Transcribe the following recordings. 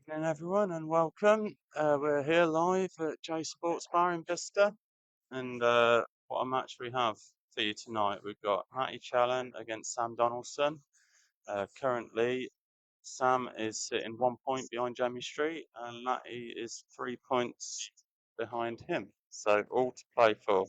Evening, everyone, and welcome. We're here live at J Sports Bar in Bicester, and what a match we have for you tonight. We've got Matty Challen against Sam Donaldson. Currently, Sam is sitting 1 point behind Jamie Street, and Matty is 3 points behind him. So all to play for.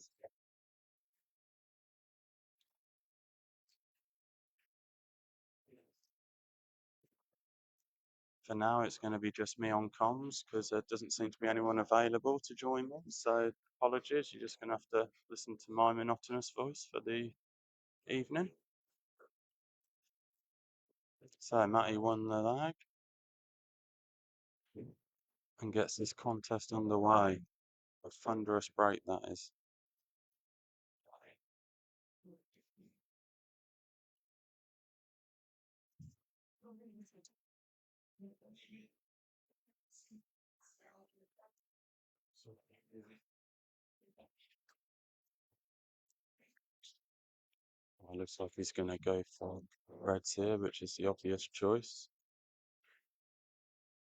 For now, it's going to be just me on comms because there doesn't seem to be anyone available to join me. So apologies, you're just going to have to listen to my monotonous voice for the evening. So Matty won the lag and gets this contest underway. A thunderous break that is. Well, looks like he's going to go for reds here, which is the obvious choice.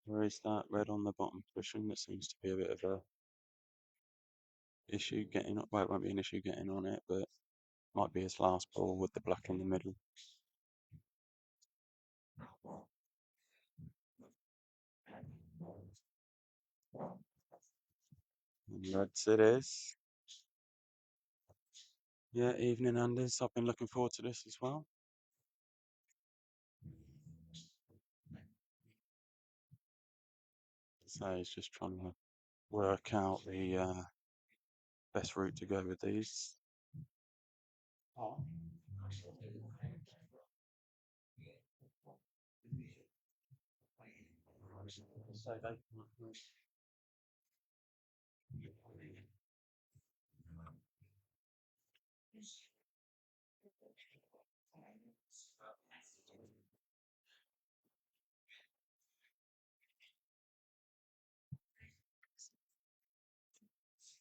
Where is that red on the bottom cushion? That seems to be a bit of a issue getting up. Well, it won't be an issue getting on it, but might be his last ball with the black in the middle. And reds it is. Yeah, evening, Anders. I've been looking forward to this as well. So he's just trying to work out the best route to go with these.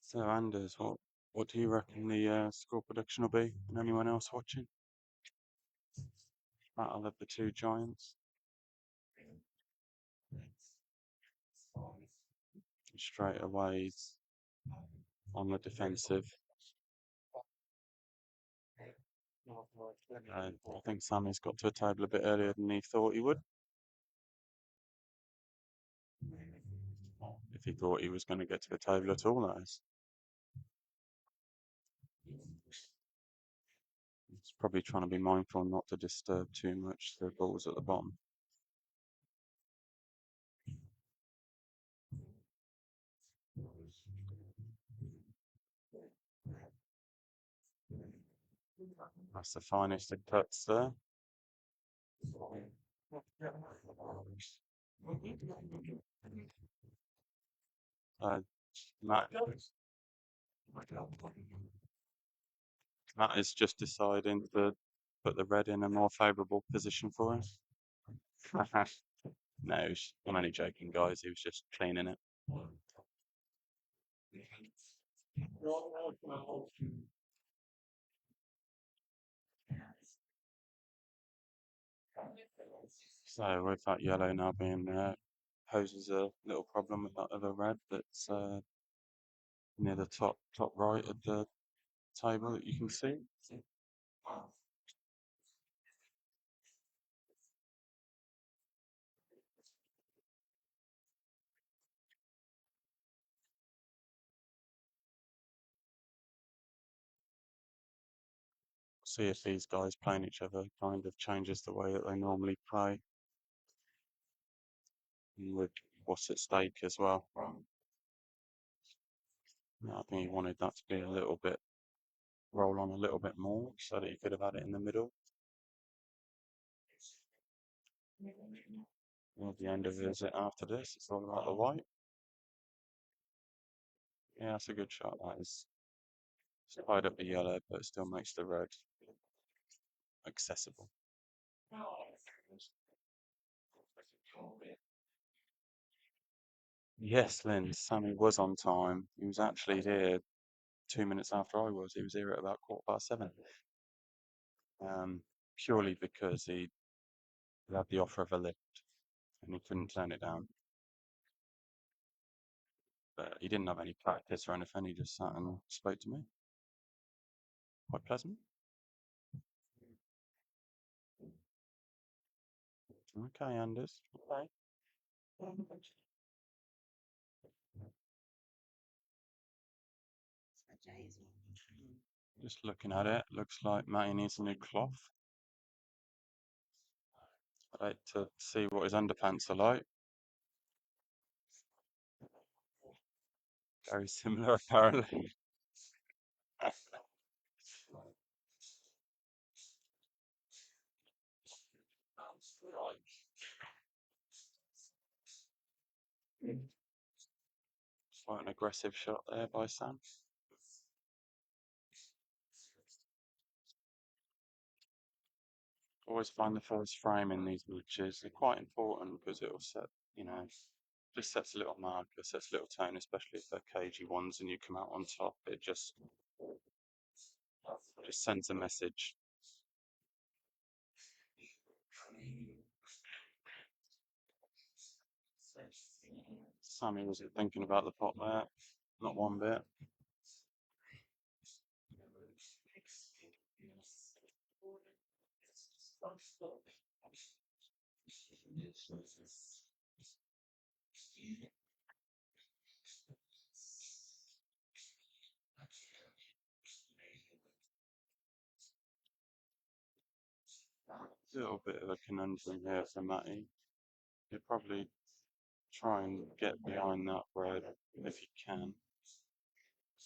So Anders, what do you reckon the score prediction will be? And anyone else watching? Battle of the two giants. Straight away he's on the defensive. I think Sammy's got to a table a bit earlier than he thought he would. If he thought he was going to get to the table at all, that is. He's probably trying to be mindful not to disturb too much the balls at the bottom. That's the finest of cuts there. Matt, Matt is just deciding to put the red in a more favourable position for us. No, I'm only joking, guys. He was just cleaning it. So with that yellow now being poses a little problem with that other red that's near the top right of the table that you can see. See if these guys playing each other kind of changes the way that they normally play and with what's at stake as well. Yeah, I think he wanted that to be a little bit roll on a little bit more so that he could have had it in the middle. Well, the end of it after this, it's all about the white. Yeah, that's a good shot. That is. It's tied up the yellow, but it still makes the red accessible. Yes, Lynn, Sammy was on time. He was actually here 2 minutes after I was. He was here at about 7:15. Purely because he had the offer of a lift and he couldn't turn it down. But he didn't have any practice or anything. He just sat and spoke to me. Quite pleasant. Okay, Anders. Okay. Just looking at it, looks like Matty needs a new cloth. I'd like to see what his underpants are like. Very similar, apparently. Quite an aggressive shot there by Sam. Always find the first frame in these matches. They're quite important because it'll set, just sets a little marker, sets a little tone, especially if they're cagey ones and you come out on top. It just sends a message. Sammy wasn't thinking about the pot there, not one bit. A little bit of a conundrum here for Matty. He'll probably try and get behind that red if he can,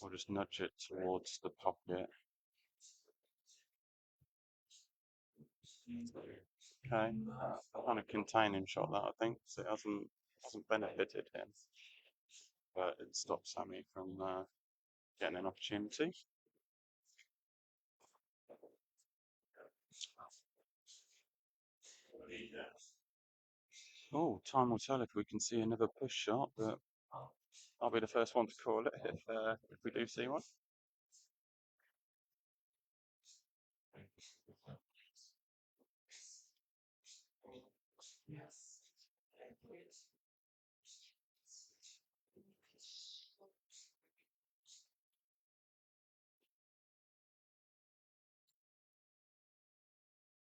or just nudge it towards the pocket. Okay, kind of containing shot that I think, so it hasn't benefited him, but it stops Sammy from getting an opportunity. Oh, time will tell if we can see another push shot, but I'll be the first one to call it if we do see one.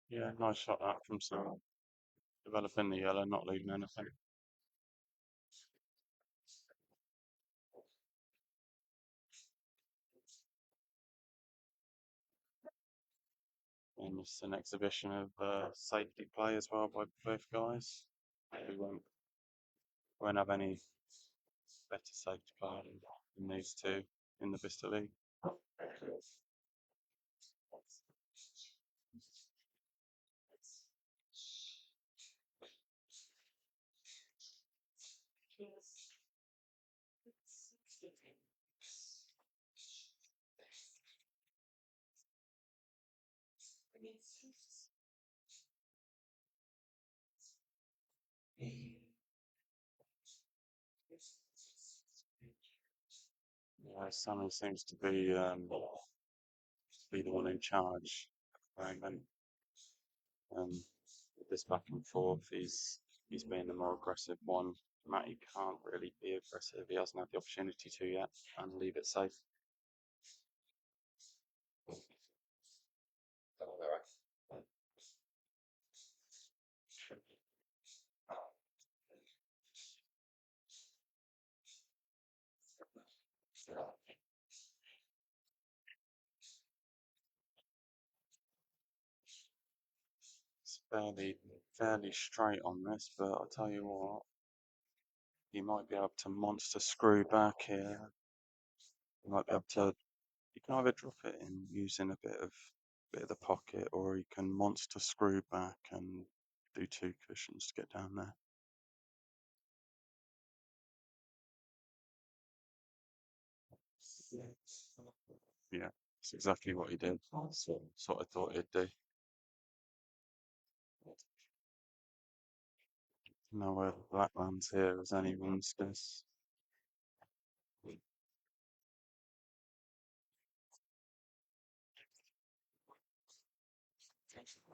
Yeah, nice shot that from Sam. Developing the yellow, not leaving anything. And it's an exhibition of safety play as well by both guys. We won't have any better safety play than these two in the Bicester League. Yeah, Sammy seems to be the one in charge at the moment. With this back and forth, he's being the more aggressive one. Matty can't really be aggressive. He hasn't had the opportunity to yet, and leave it safe. It's fairly straight on this, but I'll tell you what, he might be able to monster screw back here. He might be able to. You can either drop it in using a bit of the pocket, or you can monster screw back and do two cushions to get down there. Yeah, that's exactly what he did. That's what I thought he'd do. Now where the black lands here is anyone's guess.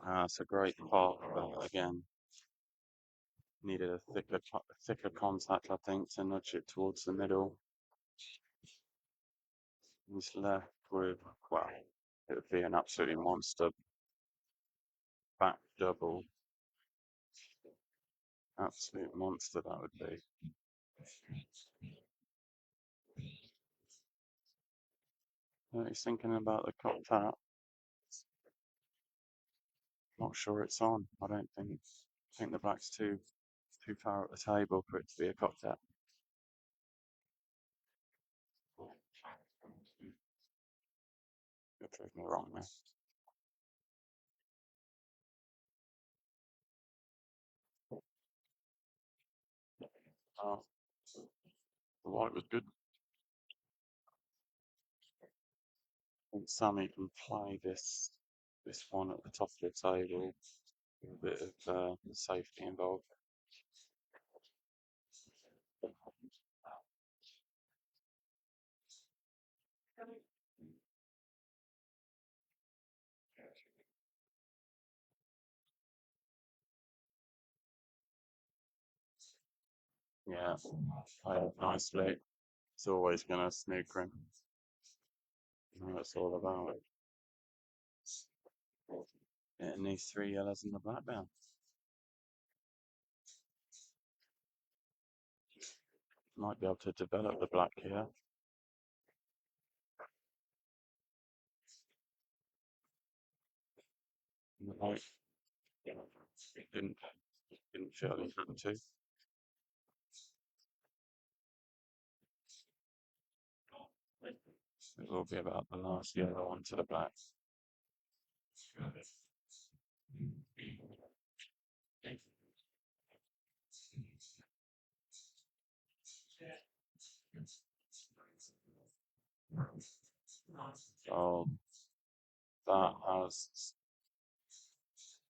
It's a great pot, but again, needed a thicker contact, I think, to nudge it towards the middle. He's left with, well, it would be an absolutely monster back double. Absolute monster that would be. He's thinking about the cop tap. Not sure it's on. I don't think. I think the black's too far up the table for it to be a cop tap. You'll prove me wrong there. Oh, the white was good. I think Sammy can play this one at the top of the table with a bit of safety involved. Yeah, played it nicely. It's always going to snooker him. That's all about it. Getting these 3 yellows and the black down. Might be able to develop the black here. And the white didn't feel he had to. It will be about the last yellow onto the black. So that has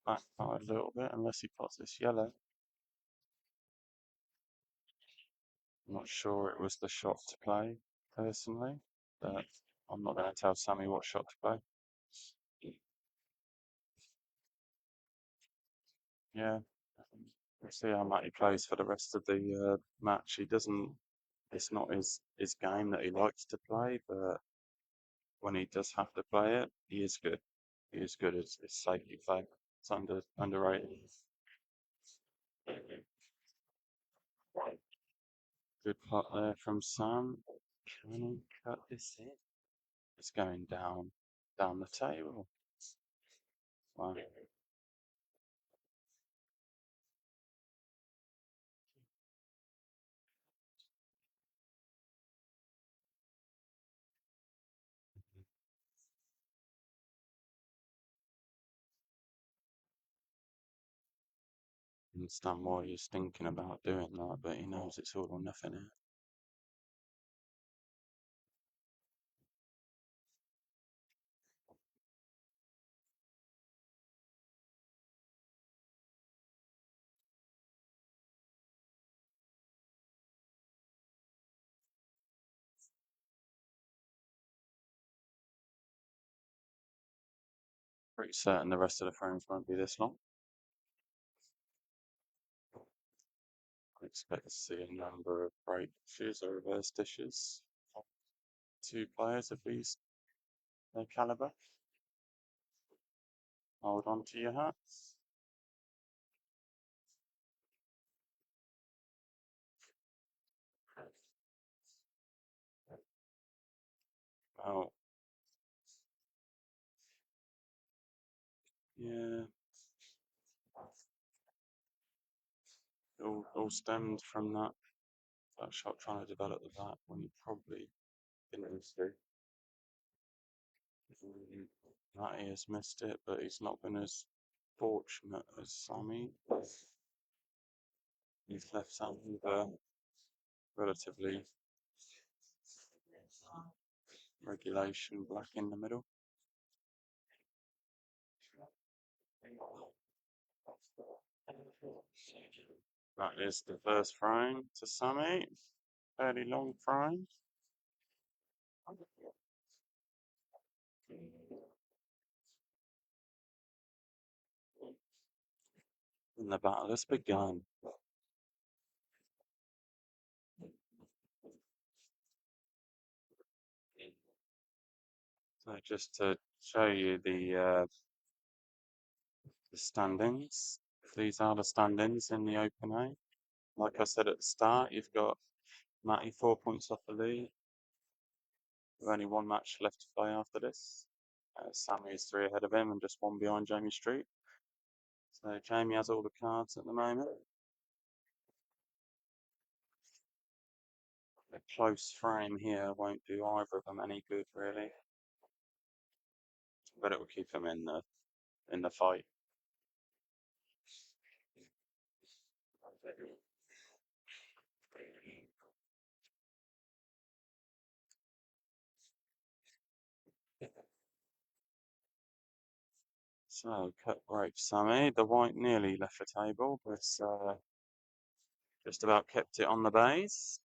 backfired a little bit unless he puts this yellow. I'm not sure it was the shot to play, personally, but I'm not going to tell Sammy what shot to play. Yeah, we'll see how Matty plays for the rest of the match. He doesn't, it's not his game that he likes to play, but when he does have to play it, he is good. He is good. It's safety play. It's underrated. Good putt there from Sam. Can he cut this in? It's going down the table. Wow. Understand why he's thinking about doing that, but he knows it's all or nothing here. Pretty certain the rest of the frames won't be this long. I expect to see a number of break dishes or reverse dishes. 2 players of their caliber. Hold on to your hats. Oh, yeah. All stemmed from that shot trying to develop the back when he probably didn't do. Matty has missed it, but he's not been as fortunate as Sammy. He's left Sammy with a relatively regulation black in the middle. That is the first frame to Sammy. Fairly long frame. And the battle has begun. So just to show you the standings. These are the standings in the Open A. Like I said at the start, you've got Matty 4 points off the lead. With only one match left to play after this. Sammy is 3 ahead of him and just 1 behind Jamie Street. So Jamie has all the cards at the moment. A close frame here won't do either of them any good, really. But it will keep them in the fight. So cut rope Sammy. The white nearly left the table, but just about kept it on the base.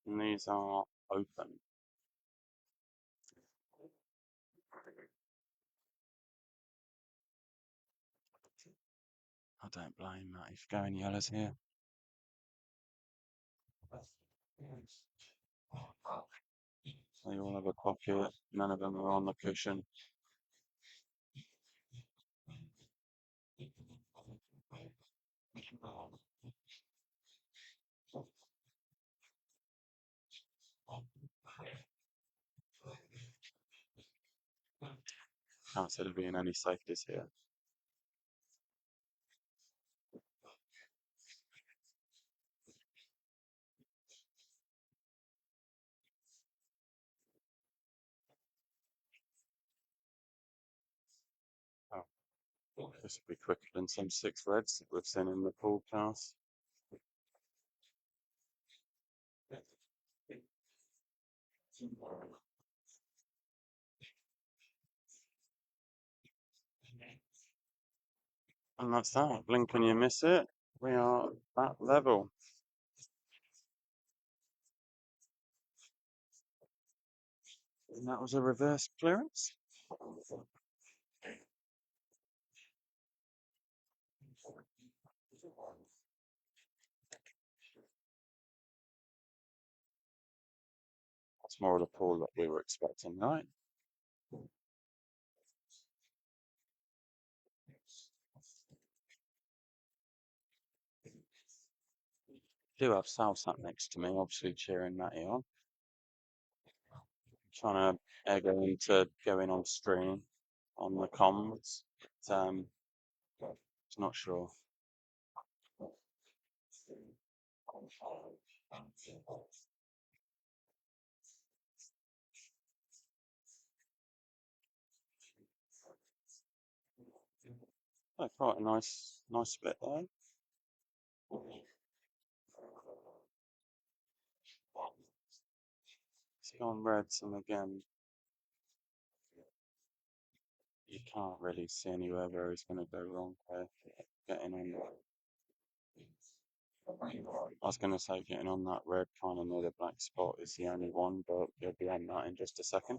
And these are open. I don't blame Matty for going yellows here. They all have a pocket. None of them are on the cushion. Can't see there being any safeties here. Oh, this will be quicker than some 6 reds that we've seen in the Poolcast. And that's that. Blink and you miss it. We are at level. And that was a reverse clearance. That's more of the pool that we were expecting, right? Do have Sal sat next to me, obviously cheering Matty on. Trying to egg her into going on stream on the comms. But, it's not sure. Oh, quite a nice split there. It's gone reds, and again, you can't really see anywhere where he's going to go wrong there. Getting on. I was going to say getting on that red kind of near the black spot is the only one, but you'll be on that in just a second.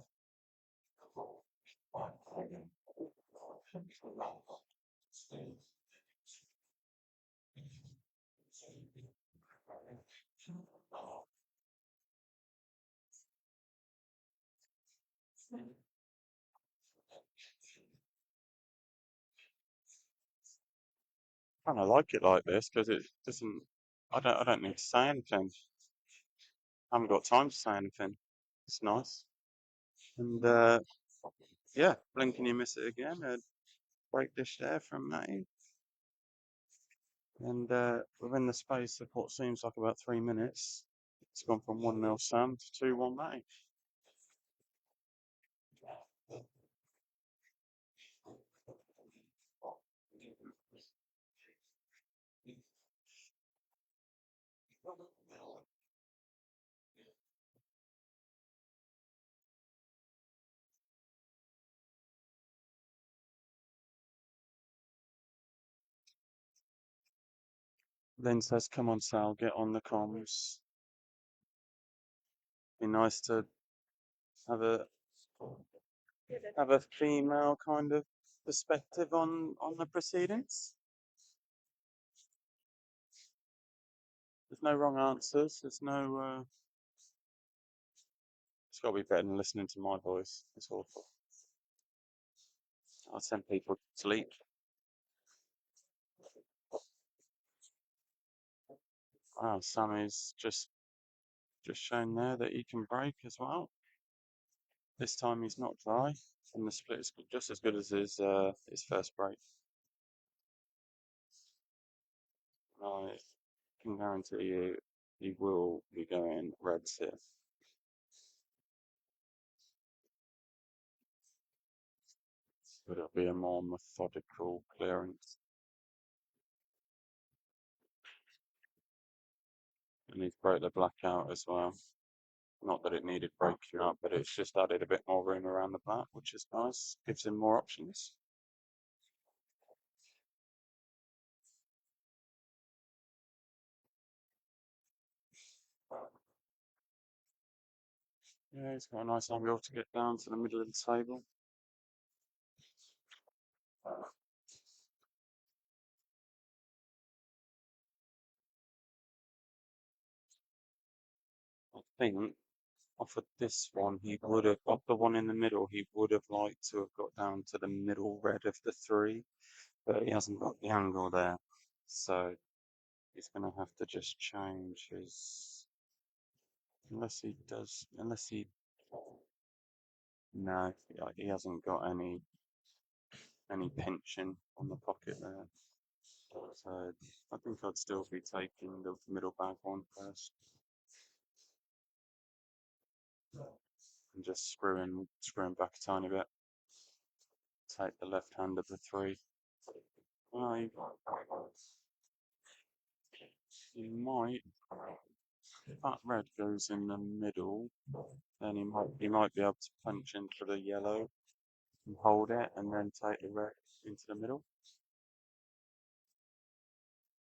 Kind of like it like this because it doesn't. I don't need to say anything. I haven't got time to say anything. It's nice. And yeah, blink and you miss it again. A break dish there from Matty. And within the space of what seems like about 3 minutes, it's gone from 1-0 Sam to 2-1 Matty. Lynn says, "Come on, Sal, get on the comms. Be nice to have a female kind of perspective on the proceedings. There's no wrong answers. There's It's got to be better than listening to my voice. It's awful. I send people to sleep. Wow, Sammy's just shown there that he can break as well. This time he's not dry, and the split is just as good as his first break. I can guarantee you he will be going reds here. But it'll be a more methodical clearance. And he's broke the black out as well. Not that it needed breaking up, but it's just added a bit more room around the black, which is nice. Gives him more options. Yeah, he's got a nice angle to get down to the middle of the table. I think off of this one, he would have, off the one in the middle, he would have liked to have got down to the middle red of the three, but he hasn't got the angle there. So he's going to have to just change his, unless he, no, he hasn't got any pinching on the pocket there. So I think I'd still be taking the middle bag one first. And just screwing back a tiny bit. Take the left hand of the three. Well, he might. If that red goes in the middle, then he might be able to punch into the yellow and hold it, and then take the red into the middle.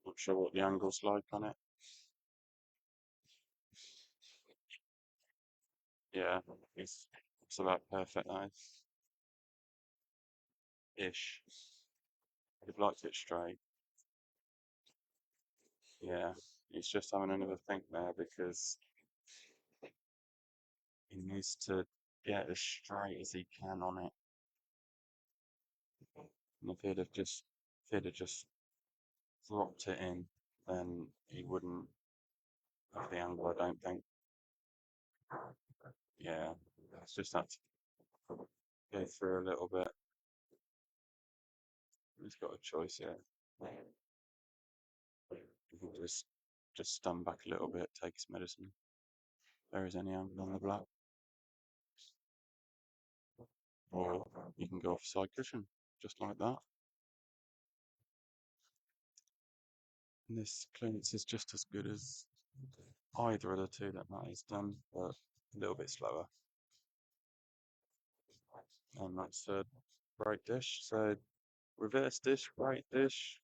Not sure what the angle's like on it. Yeah, it's about perfect, that is. Ish. I'd have liked it straight. Yeah, he's just having another think there because he needs to get as straight as he can on it. And if he'd have just dropped it in, then he wouldn't have the angle, I don't think. Yeah, it's just had to go through a little bit. He's got a choice here. He can just stand back a little bit, take his medicine. If there is any angle on the black. Or you can go off side cushion, just like that. And this clearance is just as good as either of the two that Matty's done, but a little bit slower. And that's a bright dish. So reverse dish, bright dish,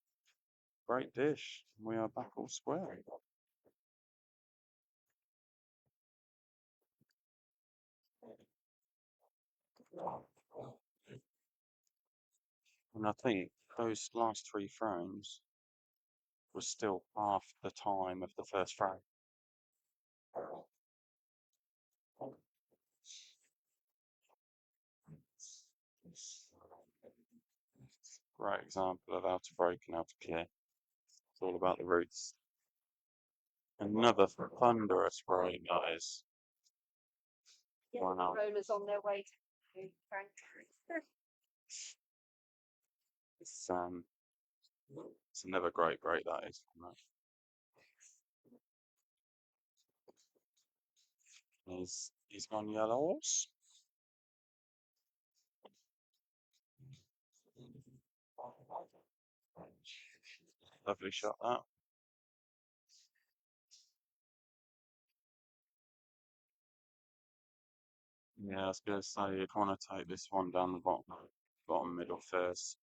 bright dish. We are back all square. And I think those last three frames was still half the time of the first frame. Great example of how to break and how to clear. It's all about the roots. Another thunderous break, guys. Why not? Rollers on their way to Frank. It's another great break, that is. He's gone yellows. Lovely shot, that. Yeah, I was going to say you'd want to take this one down the bottom middle first.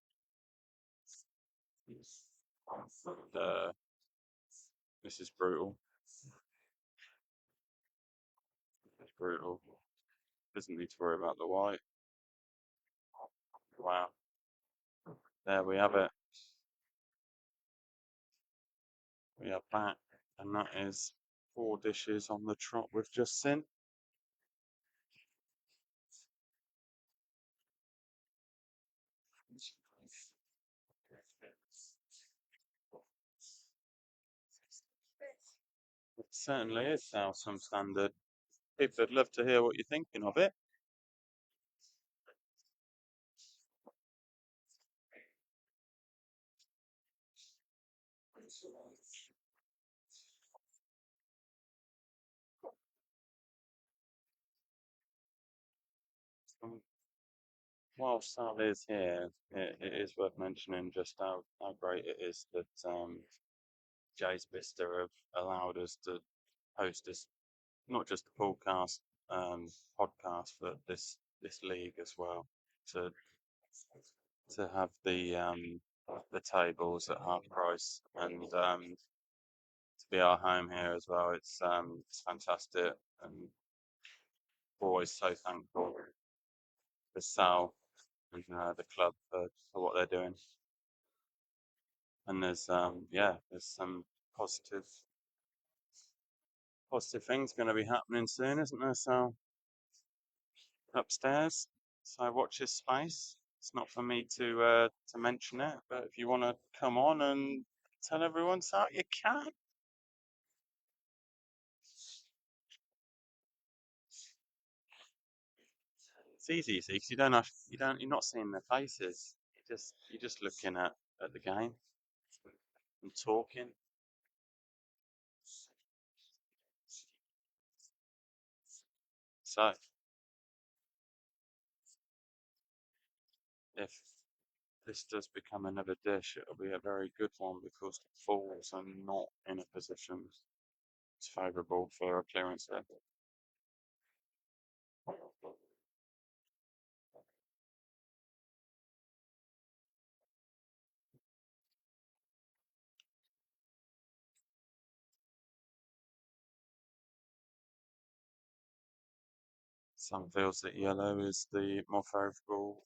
This is brutal. It's brutal. Doesn't need to worry about the white. Wow. There we have it. We are back, and that is 4 dishes on the trot we've just seen. certainly is now some standard. People would love to hear what you're thinking of it. Um, Whilst Sal is here, it is worth mentioning just how great it is that Bicester have allowed us to host this, not just the Poolcast podcast, but this league as well. To have the tables at half price and to be our home here as well. It's fantastic, and always so thankful for Sal and the club for what they're doing. And there's some positive things going to be happening soon, isn't there? So upstairs, so watch this space. It's not for me to mention it, but if you want to come on and tell everyone so, you can. It's easy, you see, because you're not seeing their faces. You're just looking at the game and talking. So if this does become another dish, it'll be a very good one because the Falls are not in a position that's favourable for a clearance there. Some feels that yellow is the more favourable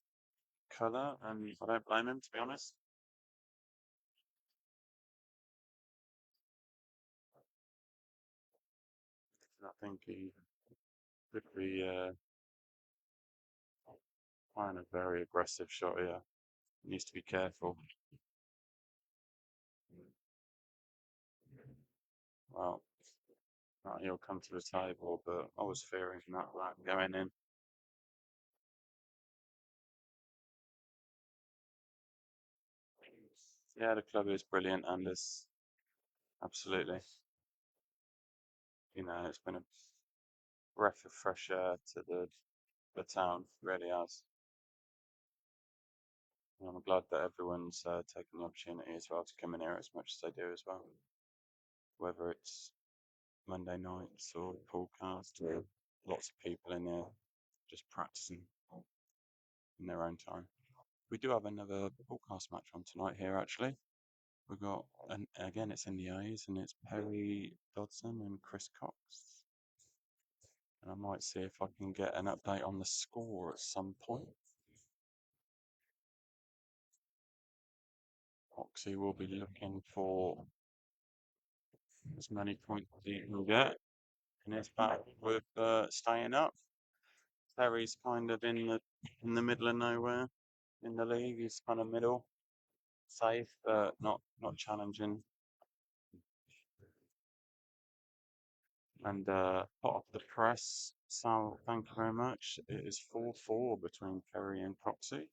colour, and I don't blame him, to be honest. I think he could be playing a very aggressive shot here. He needs to be careful. Well, he'll come to the table, but I was fearing that going in. Yeah, the club is brilliant, and it's absolutely, it's been a breath of fresh air to the town, really has. And I'm glad that everyone's taking the opportunity as well to come in here as much as they do as well, whether it's Monday nights or podcast or lots of people in there just practicing in their own time. We do have another podcast match on tonight here, actually. We've got, and again, it's in the A's, and it's Perry Dodson and Chris Cox. And I might see if I can get an update on the score at some point. Oxy will be looking for as many points as he can get in his battle with staying up. Perry's kind of in the middle of nowhere in the league. He's kind of middle, safe, but not challenging. And hot off the press, Sal, thank you very much. It is 4-4 between Perry and Proxy.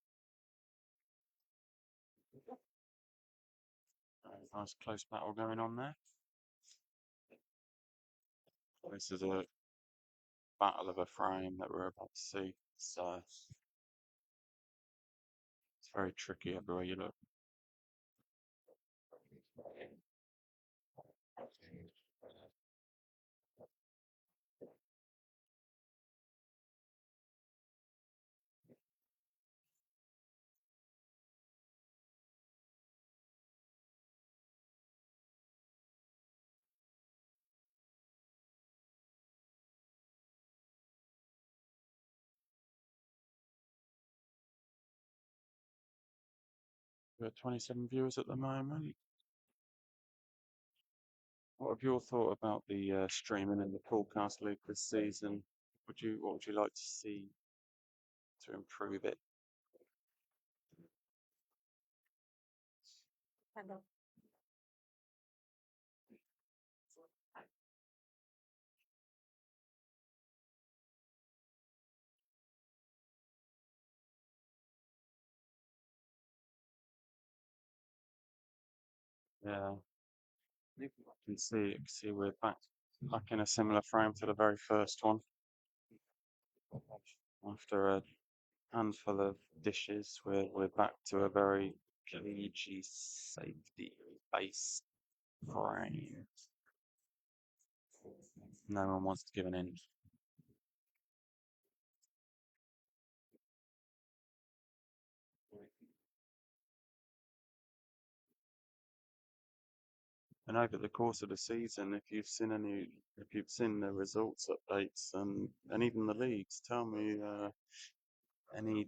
Nice close battle going on there. This is a battle of a frame that we're about to see. So it's very tricky everywhere you look. We've got 27 viewers at the moment. What have you all thought about the streaming in the Poolcast League this season? What would you like to see to improve it? Yeah, you can see we're back in a similar frame to the very first one. After a handful of dishes, we're back to a very PG safety based frame. No one wants to give an inch. And over the course of the season, if you've seen the results updates and even the leagues, tell me any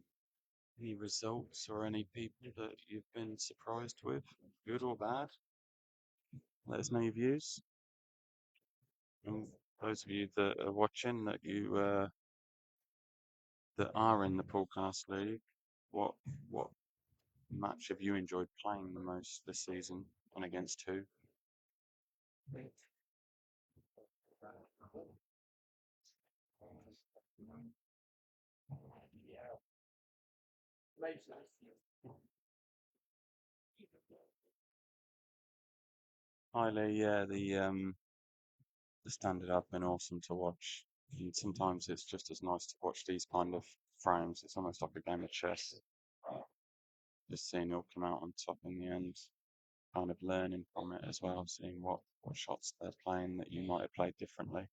any results or any people that you've been surprised with, good or bad. Let us know your views. And those of you that are watching that are in the Poolcast League, what what match have you enjoyed playing the most this season and against who? Highly, yeah, the standard have been awesome to watch. And sometimes it's just as nice to watch these kind of frames. It's almost like a game of chess. Just seeing it all come out on top in the end, kind of learning from it as well, seeing what shots they're playing that you might have played differently.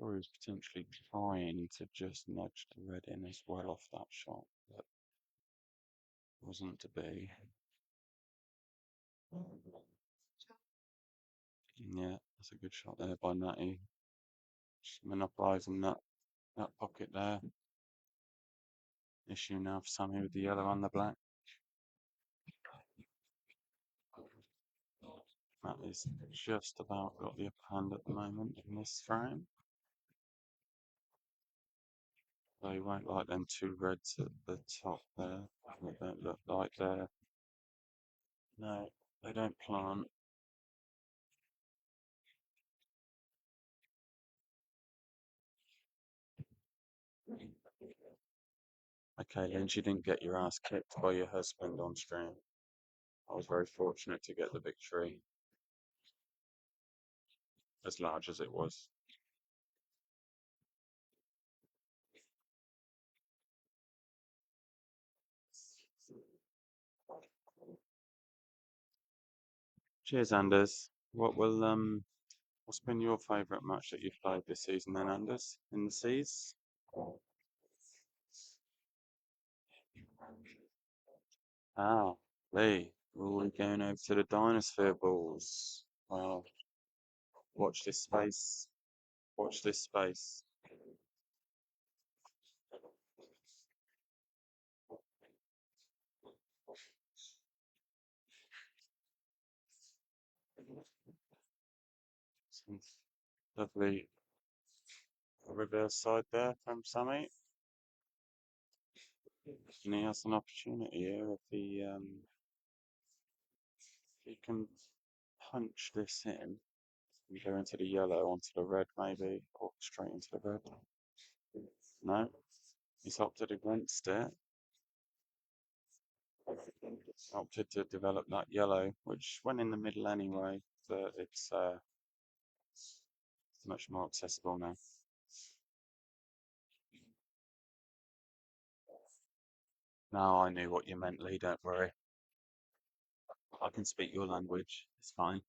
Or was potentially trying to just nudge the red in as well off that shot, but wasn't to be. Yeah, that's a good shot there by Matty. Just monopolising that pocket there. Issue now for Sammy with the yellow and the black. Matt is just about got the upper hand at the moment in this frame. They won't like them two reds at the top there. They don't look like they're. No, they don't plant. Okay, Lynch, you didn't get your ass kicked by your husband on stream. I was very fortunate to get the victory, as large as it was. Cheers, Anders. What's been your favourite match that you've played this season then, Anders? In the seas? Ah, Lee, we're going over to the Dinosphere Balls. Well, watch this space. Watch this space. Some lovely reverse side there from Sammy. And he has an opportunity here if he can punch this in and go into the yellow onto the red maybe, or straight into the red. No, he's opted against it. Opted to develop that yellow, which went in the middle anyway, but it's much more accessible now. Now I knew what you meant, Lee, don't worry. I can speak your language, it's fine.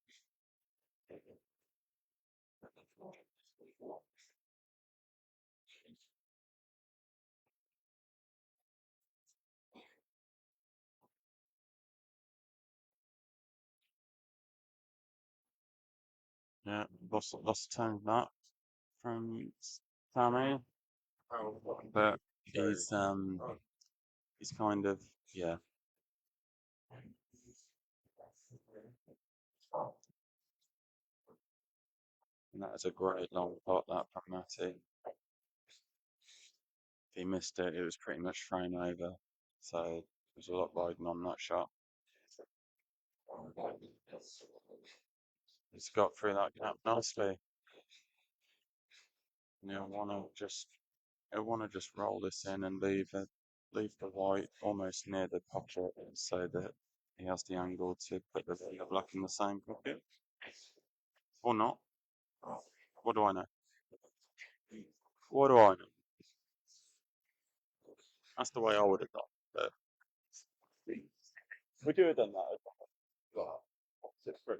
Yeah, lost tone of that from Sammy, but he's kind of, yeah. And that was a great long pot that from Matty. If he missed it, it was pretty much thrown over. So there's a lot riding on that shot. He's got through that gap nicely. And he'll want to just roll this in and leave the white almost near the pocket so that he has the angle to put the black in the same pocket. Or not. What do I know? What do I know? That's the way I would have done. But would you have done that? Well, what's it for?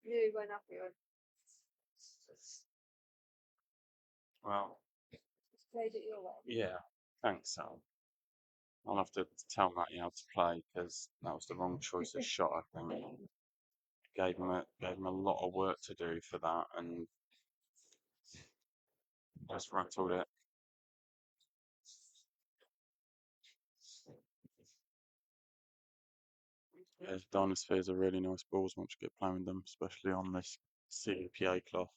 You went up here. Well, Just played it your way. yeah. Thanks, Sal. I'll have to tell Matty how to play because that was the wrong choice of shot. I think gave him a lot of work to do for that and just rattled it. Yeah, Dinospheres are really nice balls once you get playing with them, especially on this CPA cloth.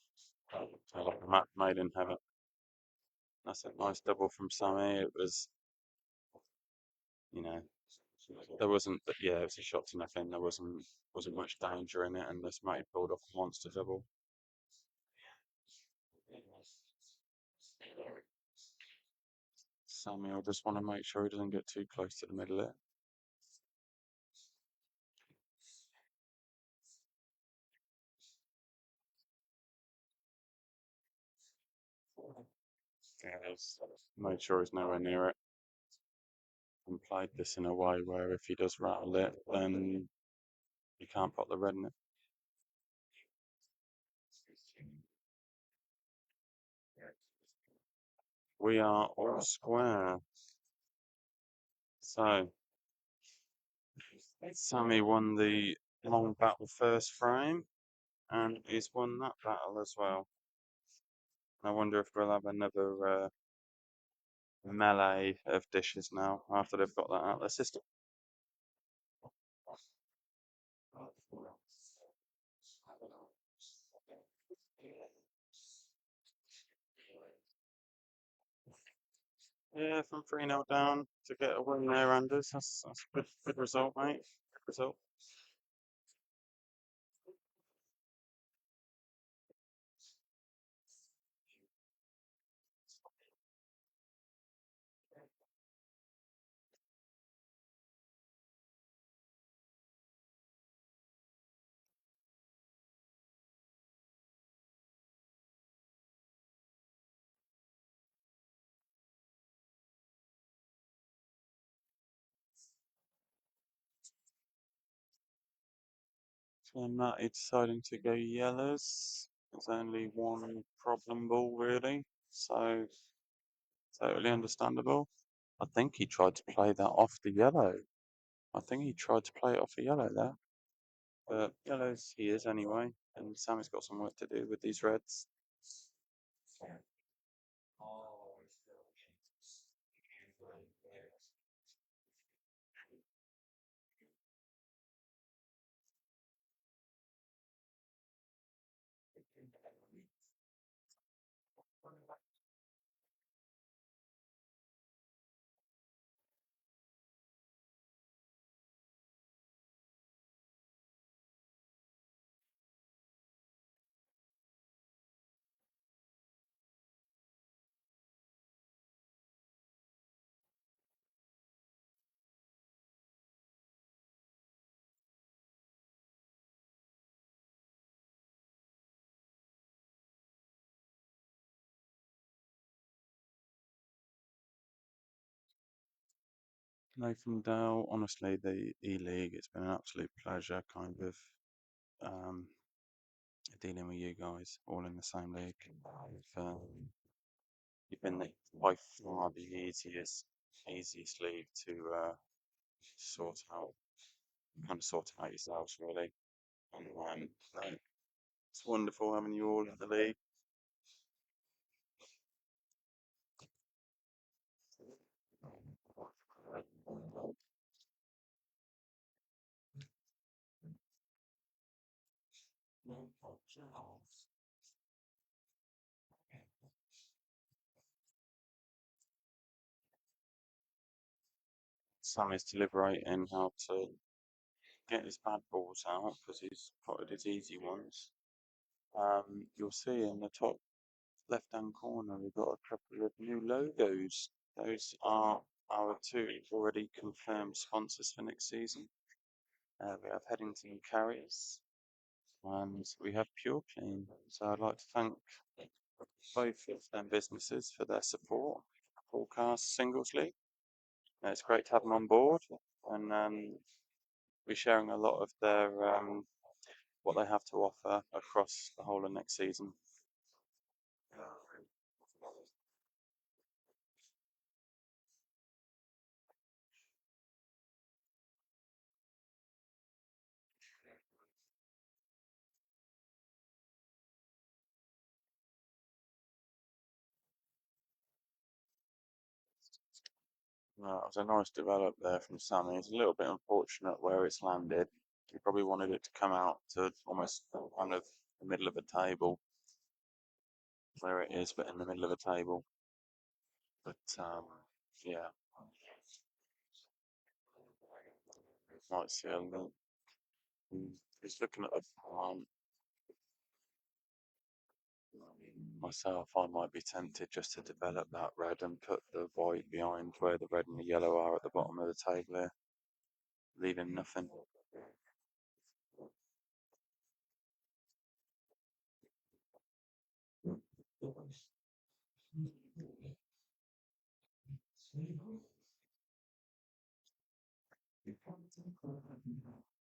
So like a map made in heaven. That's a nice double from Sammy. It was, you know, there wasn't, yeah, it was a shot to nothing. There wasn't much danger in it, and this Matty pulled off a monster double. Sammy will just want to make sure he doesn't get too close to the middle of it. Yeah, he's made sure he's nowhere near it and played this in a way where if he does rattle it, then you can't put the red in it. We are all square. So, Sammy won the long battle first frame, and he's won that battle as well. I wonder if we'll have another melee of dishes now after they've got that out of their system. Yeah, from 3-0 down to get a win there, Anders. That's a good result, mate. Good result. So Matty deciding to go yellows. There's only one problem ball really, so totally understandable. I think he tried to play that off the yellow. I think he tried to play it off the yellow there. But yellows he is anyway, and Sammy's got some work to do with these reds. Nathan Dell, honestly, the E-League, it's been an absolute pleasure kind of um, dealing with you guys all in the same league. You've been by far the easiest league to sort out, kind of sort out yourselves really. And it's wonderful having you all in the league. Sam is deliberating how to get his bad balls out because he's plotted his easy ones. You'll see in the top left-hand corner we've got a couple of new logos. Those are our two already confirmed sponsors for next season. We have Headington Carriers and we have Pure Clean. So I'd like to thank both of them businesses for their support. Poolcast Singles League. It's great to have them on board, and we're sharing a lot of their what they have to offer across the whole of next season. Well, it was a nice develop there from Sammy. It's a little bit unfortunate where it's landed. He probably wanted it to come out to almost kind of the middle of a table, where it is, but in the middle of a table. But yeah, might see a little. He's looking at a plant. Myself, I might be tempted just to develop that red and put the white behind where the red and the yellow are at the bottom of the table here, leaving nothing.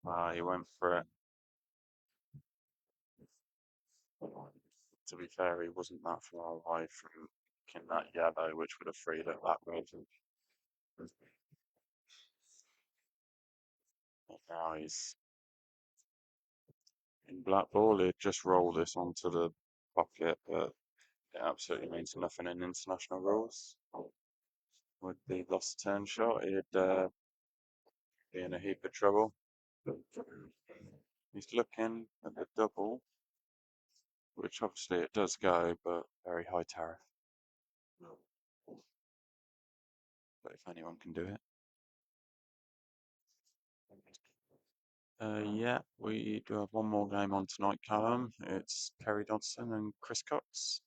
Ah, he went for it. To be fair, he wasn't that far away from picking that yellow, which would have freed up that red. But now he's in black ball. He'd just roll this onto the pocket, but it absolutely means nothing in international rules. With the lost turn shot, he'd be in a heap of trouble. He's looking at the double, which obviously it does go, but very high tariff. But if anyone can do it. Yeah, we do have one more game on tonight, Callum. It's Kerry Dodson and Chris Cox.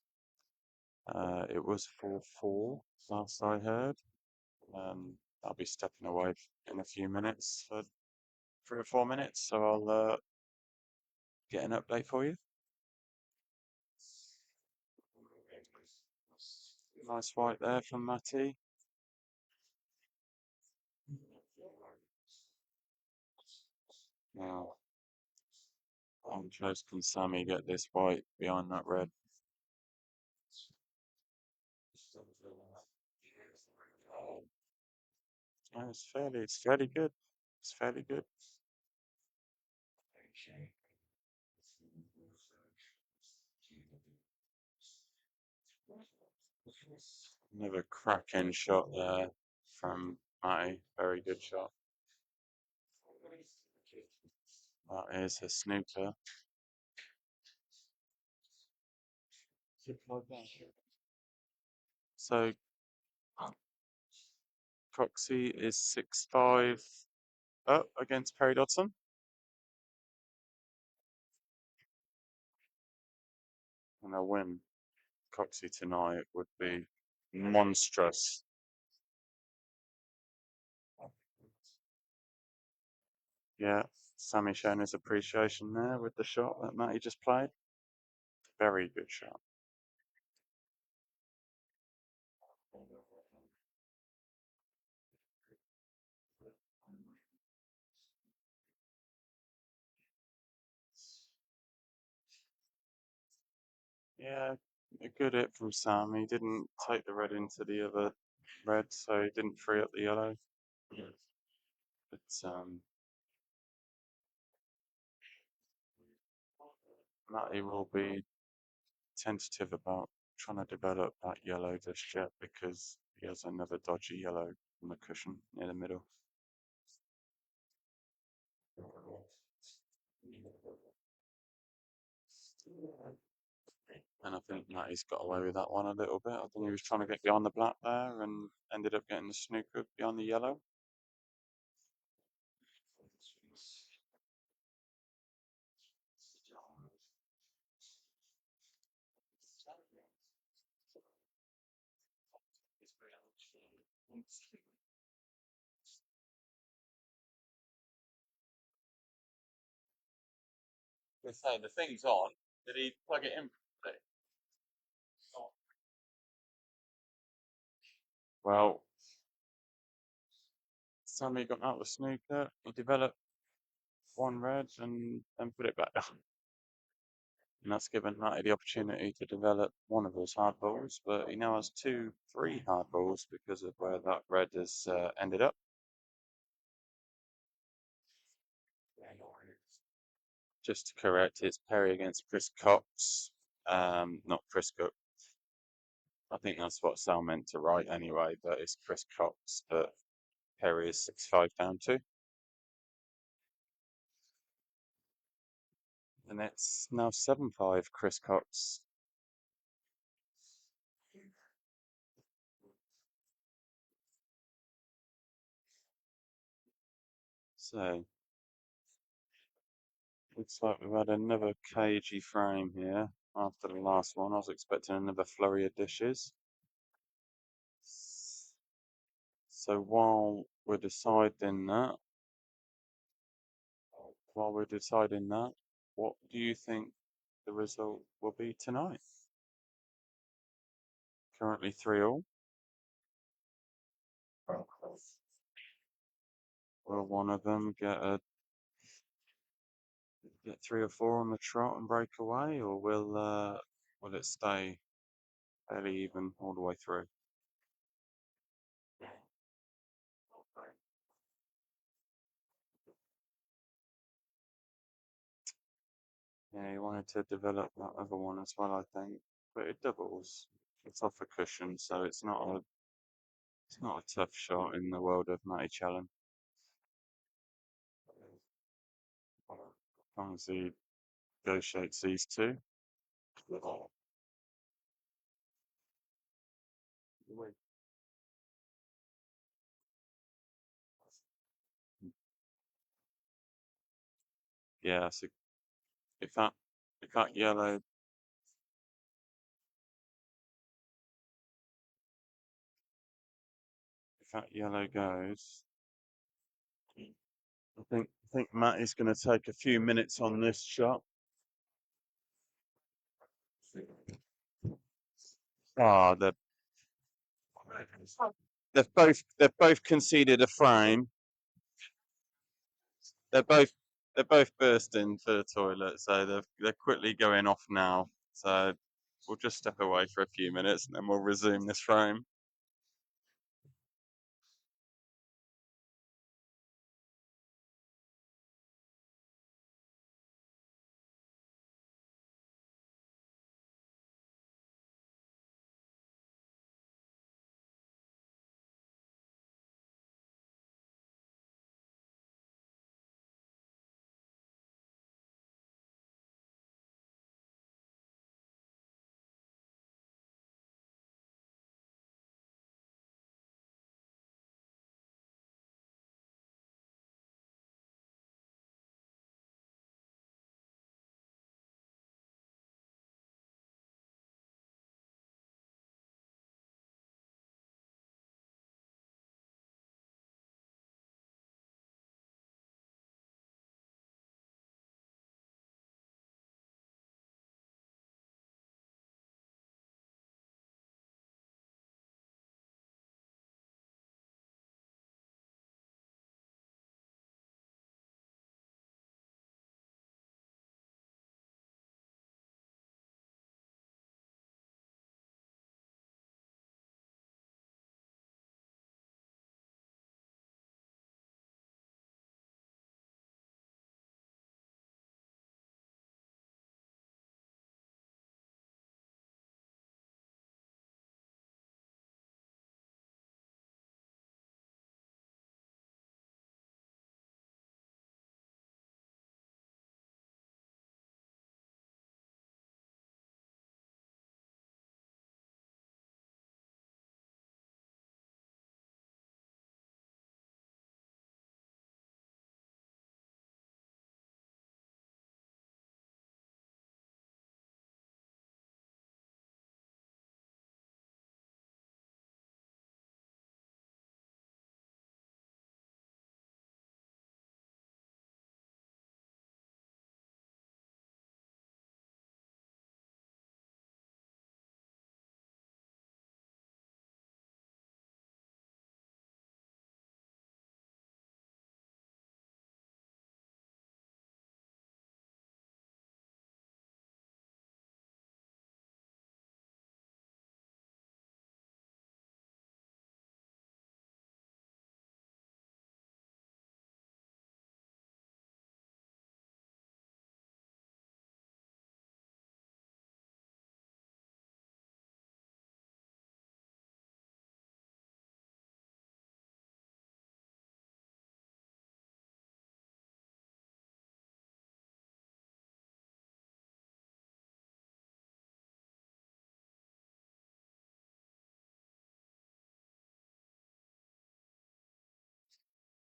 It was 4-4 last I heard. I'll be stepping away in a few minutes for 3 or 4 minutes, so I'll get an update for you. Nice fight there from Matty. Now, how close can Sammy get this white behind that red? Oh, it's fairly good. It's fairly good. Another cracking shot there from Matty. Very good shot. That is a snooker. So Coxey is 6-5 up against Perry Dodson. And a win Coxey tonight would be monstrous. Yeah, Sammy showing his appreciation there with the shot that Matty just played. Very good shot. Yeah, a good hit from Sam. He didn't take the red into the other red, so he didn't free up the yellow. But Matty will be tentative about trying to develop that yellow just yet because he has another dodgy yellow on the cushion near the middle. And I think Matty's got away with that one a little bit. I think he was trying to get behind the black there and ended up getting the snooker behind the yellow. They say the thing's on. Did he plug it in properly? Well, Sammy got out of snooker. He developed one red and then put it back down. And that's given Matty the opportunity to develop one of his hardballs, but he now has three hardballs because of where that red has ended up. Just to correct, it's Perry against Chris Cox, not Chris Cook. I think that's what Sal meant to write anyway, but it's Chris Cox that Perry is 6-5 down to. And it's now 7-5 Chris Cox. So, looks like we've had another cagey frame here after the last one. I was expecting another flurry of dishes. So while we're deciding that, what do you think the result will be tonight? Currently 3-all. Will one of them get 3 or 4 on the trot and break away, or will it stay fairly even all the way through? Yeah, he wanted to develop that other one as well, I think, but it doubles. It's off a cushion, so it's not a tough shot in the world of Matty Challen. As long as he negotiates these two. Yeah, so if that if that yellow goes, I think Matt is going to take a few minutes on this shot. Ah, they've both conceded a frame. They're both bursting to the toilet, so they're quickly going off now. So we'll just step away for a few minutes and then we'll resume this frame.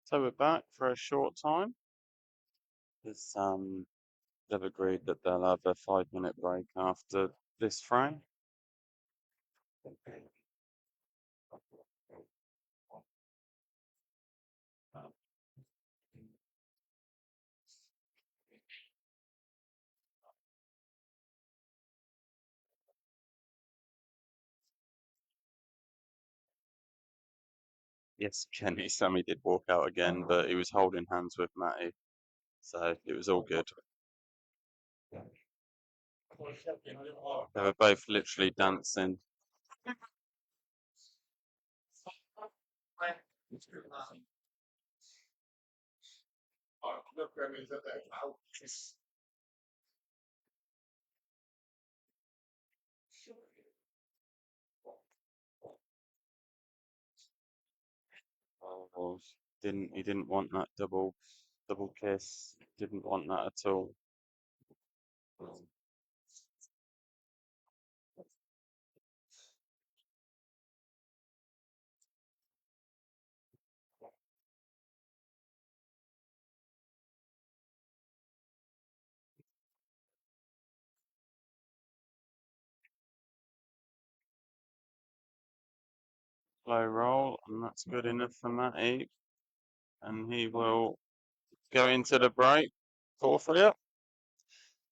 So we're back for a short time. There's, they've agreed that they'll have a 5-minute break after this frame. Yes, Kenny, Sammy did walk out again, but he was holding hands with Matty, so it was all good. They were both literally dancing. Oh, he didn't want that double kiss. Didn't want that at all. Low roll, and that's good enough for Matty. And he will go into the break. Forfeit.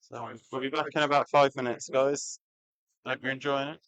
So we'll be back in about 5 minutes, guys. Hope you're enjoying it.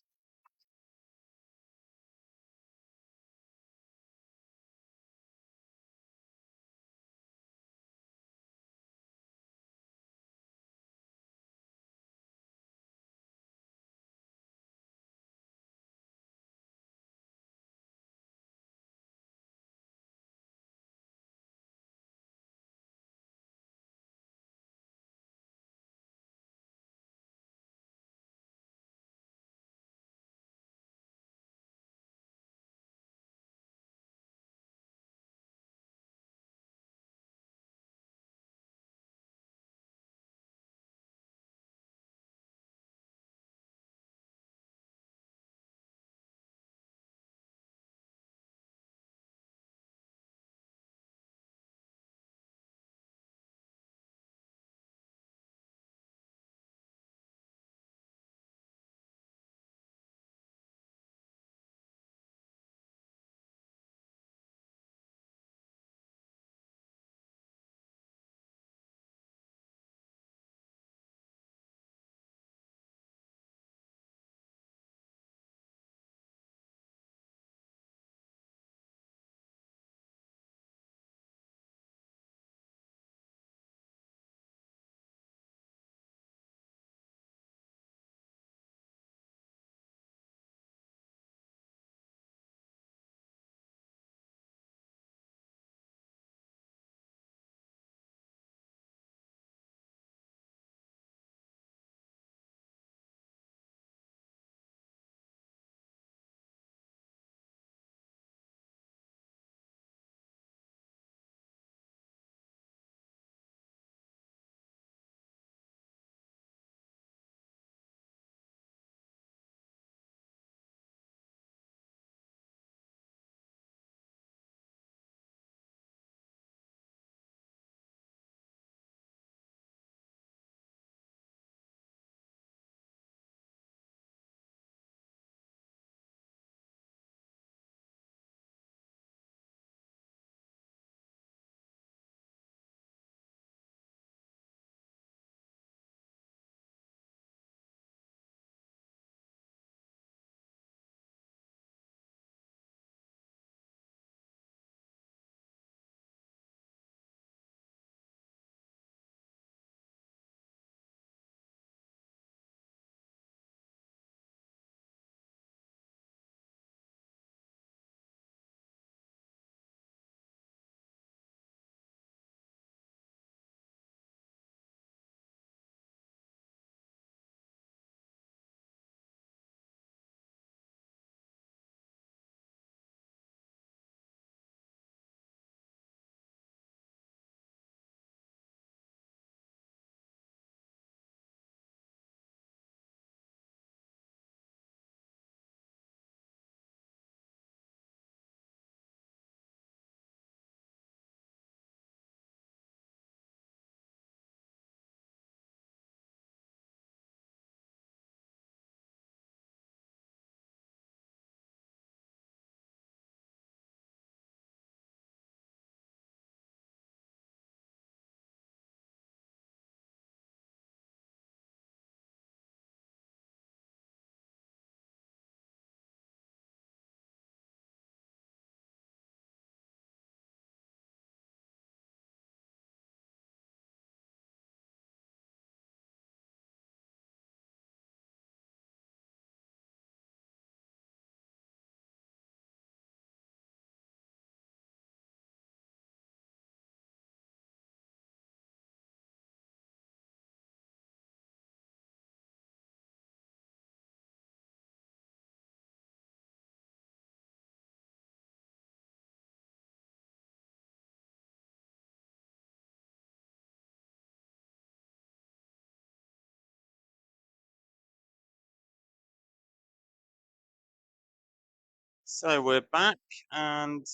So we're back and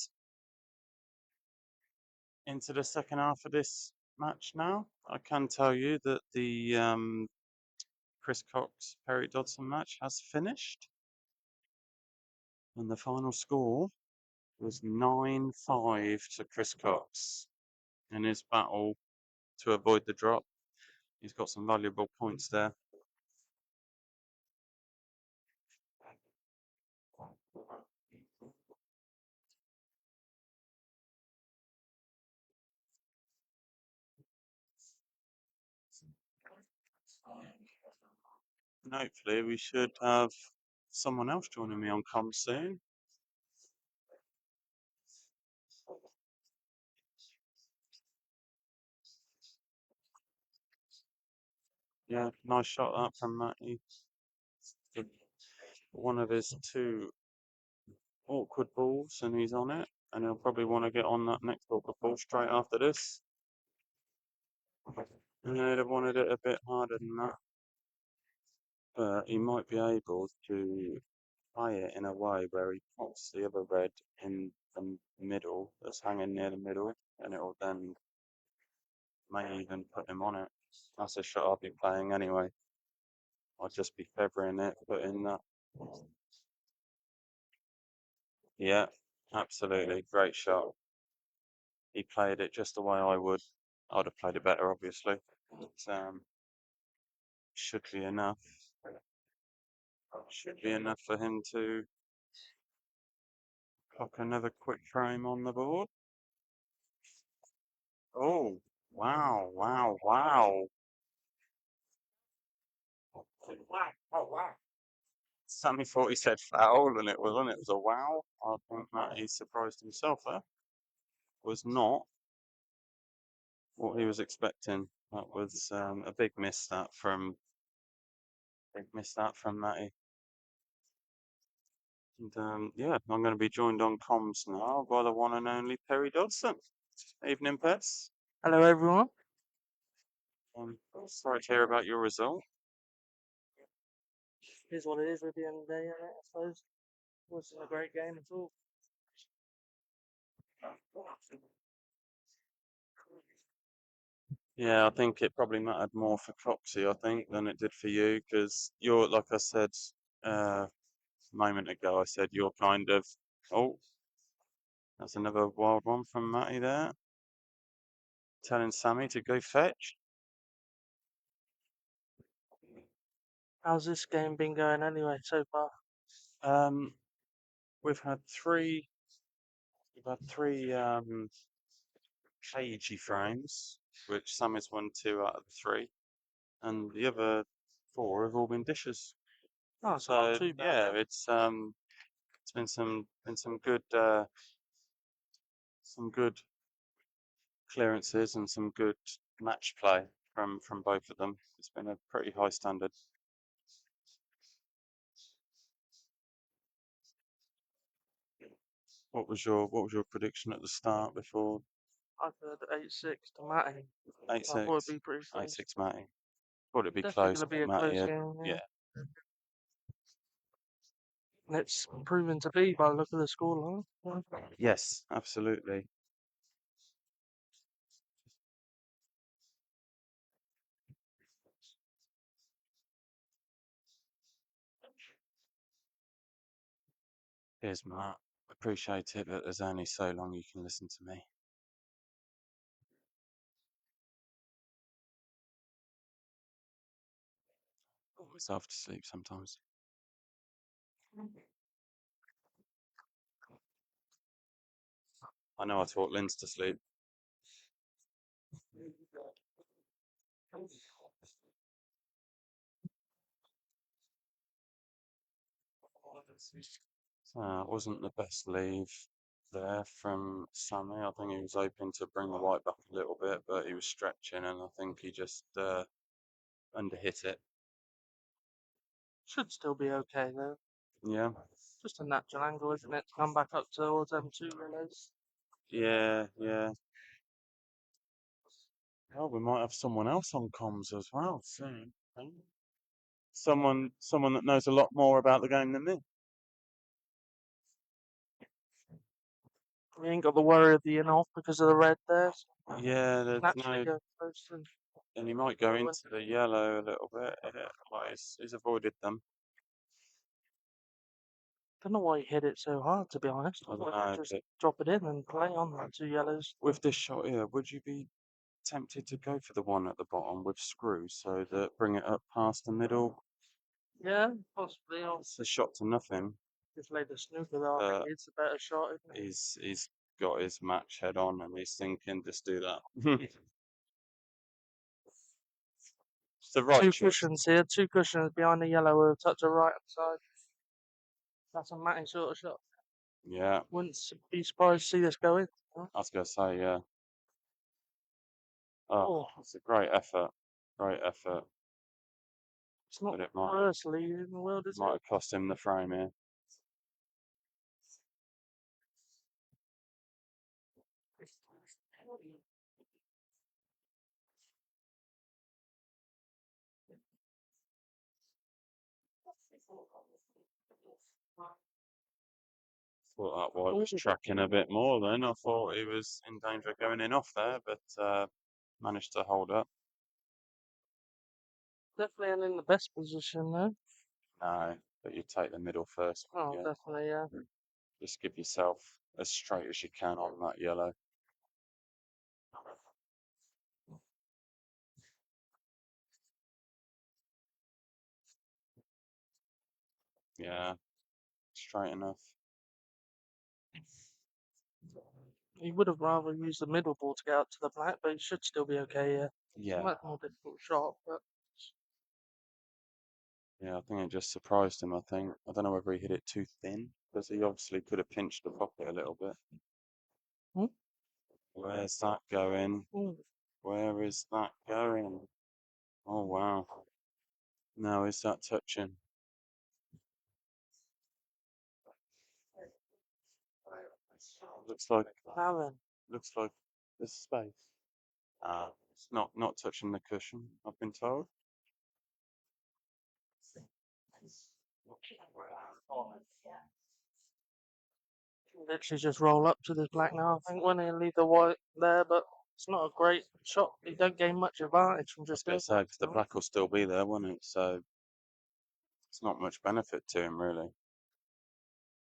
into the second half of this match now. I can tell you that the Chris Cox Perry Dodson match has finished, and the final score was 9-5 to Chris Cox in his battle to avoid the drop. He's got some valuable points there. And hopefully we should have someone else joining me on comms soon. Yeah, nice shot that from Matty. One of his two awkward balls, and he's on it. And he'll probably want to get on that next awkward ball straight after this. And they'd have wanted it a bit harder than that. But he might be able to play it in a way where he pops the other red in the middle, that's hanging near the middle, and it'll then may even put him on it. That's a shot I'll be playing anyway. I'll just be feathering it, putting that. Yeah, absolutely. Great shot. He played it just the way I would. I'd have played it better, obviously. But, should be enough. Should be enough for him to clock another quick frame on the board. Oh, wow, wow, wow. Sammy thought he said foul, and it wasn't. It was a wow. I think that he surprised himself there. Was not what he was expecting. That was a big miss that from Matty. And yeah, I'm going to be joined on comms now by the one and only Perry Dodson. Evening, Pets. Hello, everyone. Sorry to hear about your result. Here's what it is at the end of the day, I suppose. It wasn't a great game at all. Yeah, I think it probably mattered more for Coxie, I think, than it did for you, because you're, like I said a moment ago, I said you're kind of, oh, that's another wild one from Matty there. Telling Sammy to go fetch. How's this game been going anyway so far? We've had three cagey frames, which Sammy's won 2 out of the 3, and the other 4 have all been dishes. Oh, it's So not too bad. yeah, Then. it's been some good clearances and some good match play from both of them. It's been a pretty high standard. What was your prediction at the start before? I've heard 8-6 to Matty. 8-6. I thought it'd be pretty close. 8-6 Matty. Thought it'd be Definitely close, going to be but a Matty close had, game. yeah. And it's proven to be by the look of the scoreline. Yes, absolutely. Cheers, Matt. Appreciate it, but there's only so long you can listen to me. Put myself to sleep sometimes. I know I taught Linz to sleep. It wasn't the best leave there from Sammy. I think he was hoping to bring the white back a little bit, but he was stretching, and I think he just underhit it. Should still be okay though. Yeah. Just a natural angle, isn't it? To come back up towards M2 relays. Yeah, yeah. Oh, we might have someone else on comms as well soon. Someone that knows a lot more about the game than me. We ain't got the worry of the in off because of the red there. So Yeah, there's naturally no. go close and And he might go into the yellow a little bit. Yeah, like he's avoided them. don't know why he hit it so hard, to be honest. I I don't thought he'd know, just but drop it in and play on the 2 yellows. with this shot here, would you be tempted to go for the one at the bottom with screw so that bring it up past the middle? Yeah, possibly. I'll It's a shot to nothing. just lay the snooker there. I think it's a better shot. Isn't it? He's got his match head on and he's thinking, just do that. It's the right 2 choice. cushions here, 2 cushions behind the yellow with a touch of right hand side. That's a Matty sort of shot. Yeah, Wouldn't be surprised to see this go in. I was gonna say, yeah. Oh, Oh, it's a great effort. Great effort. it's not But it the might worst lead in the world, is might it? have cost him the frame here. Thought that white was tracking a bit more then. I thought he was in danger of going in off there, but managed to hold up. Definitely ain't in the best position though. No, but you take the middle first. Oh, Yeah, definitely, yeah. just give yourself as straight as you can on that yellow. Yeah, straight enough. He would have rather used the middle ball to get out to the black, but he should still be okay, yeah. Yeah, Much more difficult shot, but yeah. I think it just surprised him. I think I don't know whether he hit it too thin because he obviously could have pinched the pocket a little bit. Hmm? Where's that going? Ooh. Where is that going? Oh wow! Now is that touching? Looks like there's space. It's not touching the cushion. I've been told. Literally just roll up to this black now. I think when they leave the white there, but it's not a great shot. You don't gain much advantage from I was just going doing to say that. because the black will still be there, won't it? So it's not much benefit to him really.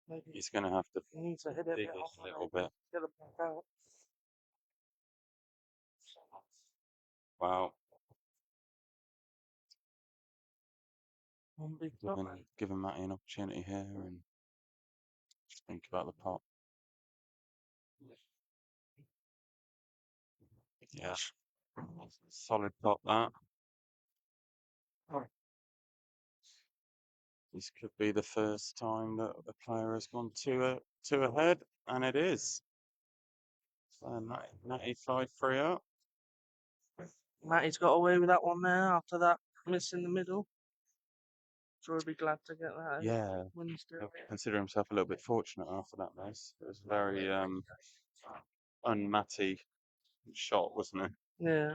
Maybe He's going to have to he needs to hit it a dig bit it harder, a little maybe, bit. get the black out. Wow. One big shot. Giving Matty an opportunity here and just think about the pot. Yeah. Solid pot that. This could be the first time that a player has gone two ahead, and it is. So Matty 5-3 up. Matty's got away with that one there after that miss in the middle. Sure he'll be glad to get that. Yeah. He'll consider himself a little bit fortunate after that miss. It was a very un-Matty shot, wasn't it? Yeah.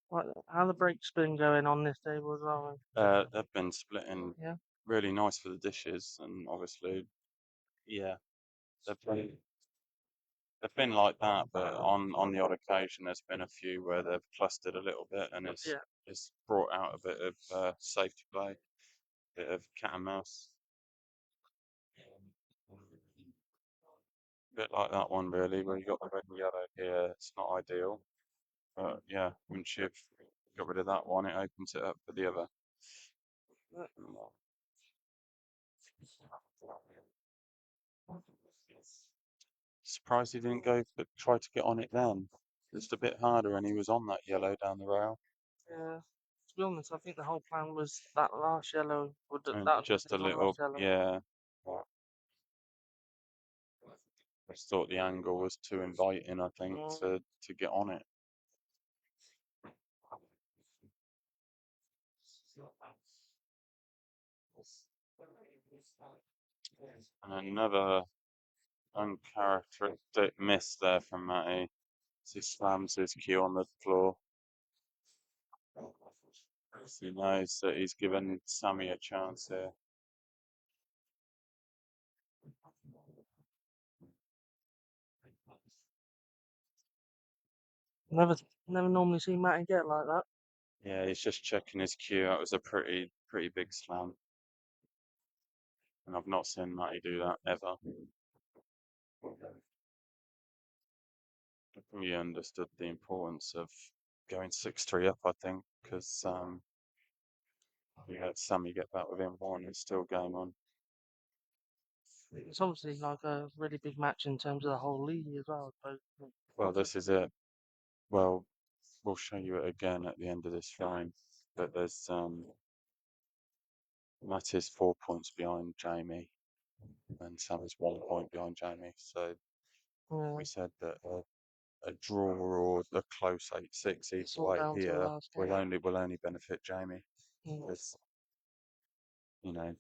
Right, how the break's been going on this table as well? They've been splitting Yeah. really nice for the dishes, and obviously, yeah, they've been like that. But on the odd occasion, there's been a few where they've clustered a little bit, and it's brought out a bit of safety play, a bit of cat and mouse. A bit like that one, really, where you got the red and yellow here. It's not ideal, but yeah, once you've got rid of that one, it opens it up for the other. Surprised he didn't go for try to get on it then. Just a bit harder, and he was on that yellow down the rail. Yeah. To be honest, I think the whole plan was that last yellow would And that just a last little, yellow. yeah. I just thought the angle was too inviting, I think, to get on it. And another uncharacteristic miss there from Matty. He slams his cue on the floor. He knows that he's given Sammy a chance here. Never normally see Matty get like that. Yeah, he's just checking his cue. That was a pretty big slam. And I've not seen Matty do that ever. I think he understood the importance of going 6-3 up, I think, because he had Sammy get back within one. It's still game on. It's obviously like a really big match in terms of the whole league as well. I suppose. Well, this is it. Well, we'll show you it again at the end of this frame. But there's Matty's 4 points behind Jamie, and Sammy's 1 point behind Jamie. So Yeah, we said that a draw or a close 8-6 either it's all way down to the here last game. will only benefit Jamie. Mm. Because, you know,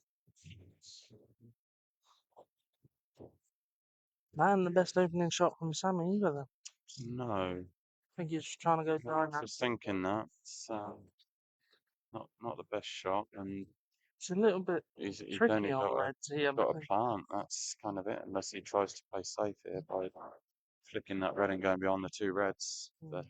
Man, the best opening shot from Sammy either. Then. no, I think he's just trying to go I behind that. was thinking that it's not the best shot, and It's a little bit he's tricky only on reds here, got but a plant. That's kind of it, unless he tries to play safe here by flicking that red and going beyond the 2 reds. But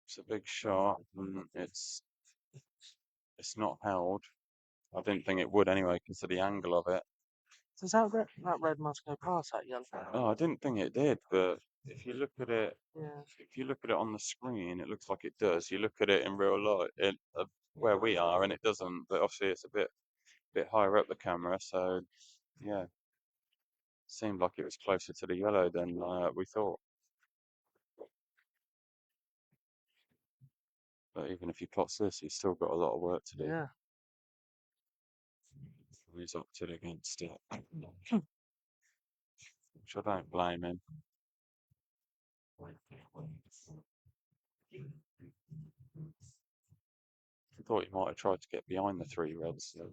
it's a big shot, and it's not held. I didn't think it would anyway, because of the angle of it. does that red must go past that yellow? Oh, I didn't think it did, but if you look at it, Yeah. if you look at it on the screen, it looks like it does. You look at it in real life, where we are, and it doesn't. But obviously, it's a bit higher up the camera, so yeah, seemed like it was closer to the yellow than we thought. But even if he plots this, he's still got a lot of work to do. Yeah. He's opted against it, which I don't blame him. I thought he might have tried to get behind the 3 reds. So.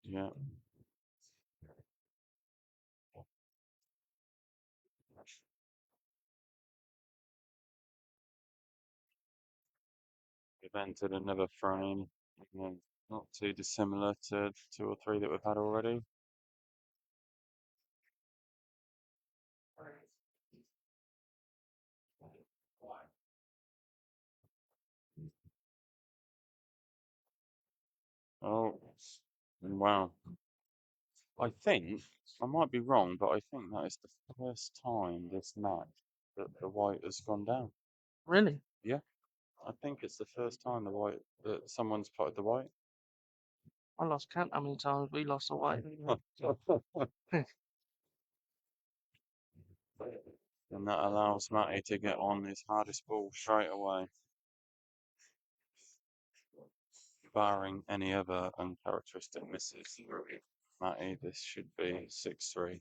Yeah. We've entered another frame, not too dissimilar to 2 or 3 that we've had already. Oh, wow. I think, I might be wrong, but I think that is the first time this match that the white has gone down. Really? Yeah, I think it's the first time that someone's plotted the white. I lost count how many times we lost a white. And that allows Matty to get on his hardest ball straight away. Barring any other uncharacteristic misses. Matty, this should be 6-3.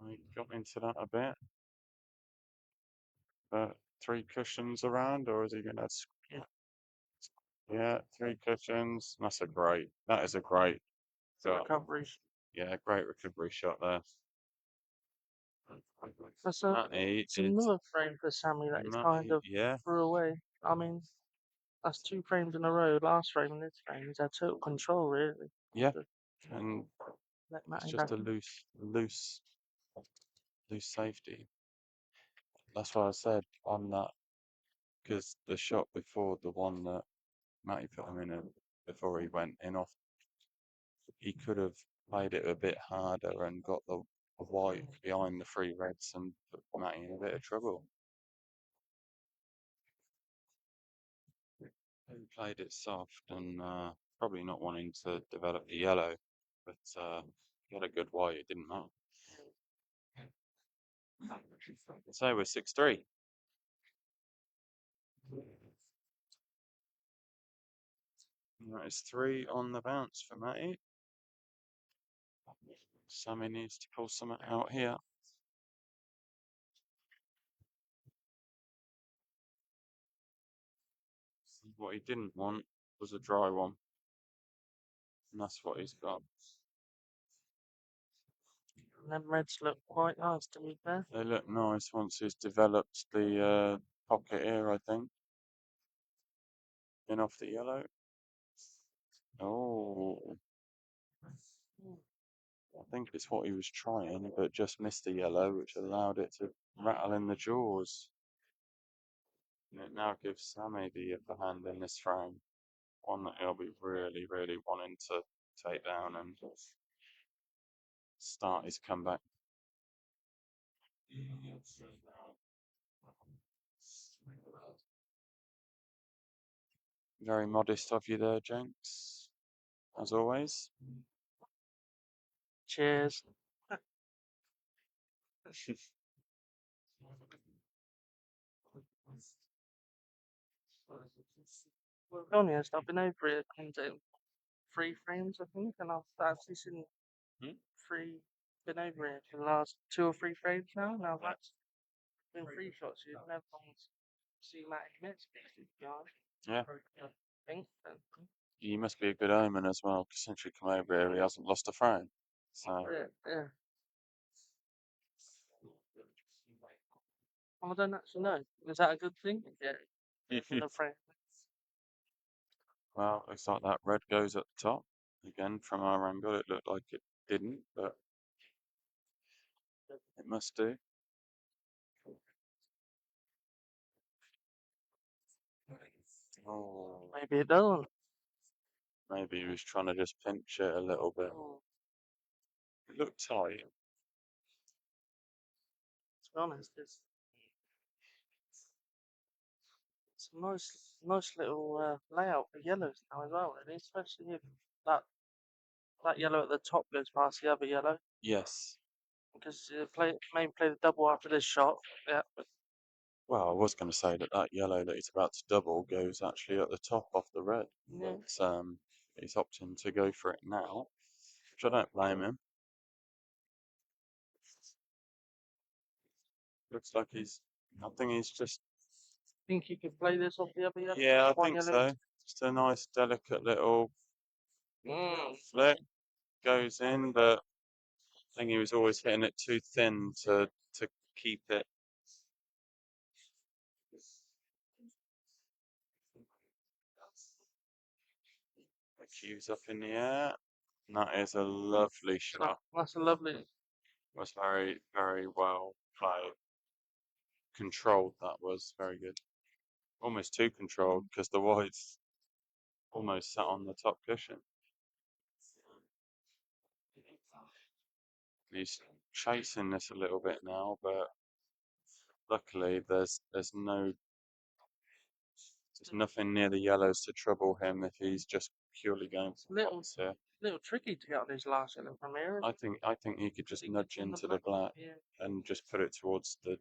I got into that a bit. 3 cushions around, or is he going to? Yeah, 3 cushions. That is a great shot. Recovery. Yeah, great recovery shot there. That's Matty it's another frame for Sammy that he's kind of yeah, threw away. I mean, that's 2 frames in a row. Last frame and this frame, he's had total control, really. yeah, Just and let it's Matty just back a in. loose safety. That's why I said on that, because the shot before, the one that Matty put him in before he went in off, he could have played it a bit harder and got the white behind the 3 reds and put Matty in a bit of trouble. He played it soft and probably not wanting to develop the yellow, but he had a good white, it didn't matter. So we're 6-3. That is 3 on the bounce for Matty. Sammy needs to pull something out here. What he didn't want was a dry one. And that's what he's got. And them reds look quite nice, to be fair. They look nice once he's developed the pocket here, I think. In off the yellow. Oh. I think it's what he was trying, but just missed the yellow, which allowed it to rattle in the jaws. And it now gives Sammy the upper hand in this frame. One that he'll be really, really wanting to take down and start his comeback. Very modest of you there, Jenks, as always. Cheers. Well, to be honest, I've been over it in 3 frames, I think, and I've actually seen Hmm? been over it for the last 2 or 3 frames now. Now that's been 3 shots. You've never see Matty miss, Yeah. I think. He must be a good omen as well, because since we come over here, he hasn't lost a frame. So, Yeah. I don't actually know. Is that a good thing? Yeah. The frame. well, looks like that red goes at the top. Again, from our angle, it looked like it didn't, but it must do. Oh, Maybe it doesn't. maybe he was trying to just pinch it a little bit. It looked tight. To be honest, it's a nice little layout for yellows now as well, really, especially if that yellow at the top goes past the other yellow. Yes. Because maybe play the double after this shot. Yeah, but Well, I was going to say that that yellow that he's about to double goes actually at the top off the red. yeah. But he's opting to go for it now, which I don't blame him. Looks like I think he's just, Think you could play this off the other yellow? yeah, I One think yellow. so. Just a nice, delicate little flick goes in, but I think he was always hitting it too thin to keep it. The cue's up in the air. And that is a lovely shot. That's a lovely. Was very, very well played. Controlled, that was very good. Almost too controlled because the white's almost sat on the top cushion. He's chasing this a little bit now, but luckily there's nothing near the yellows to trouble him if he's just purely going for pots here. Little tricky to get on his last yellow from here. I think he could just nudge into the black and just put it towards the.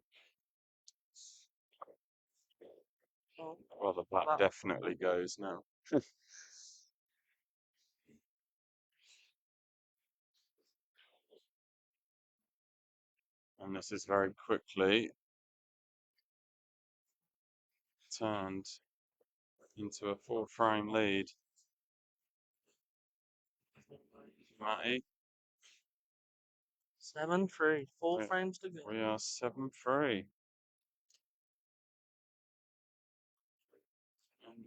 Well, the black definitely goes now. And this is very quickly turned into a 4-frame lead. Matty. 7-3, 4 frames to go. We are 7-3. And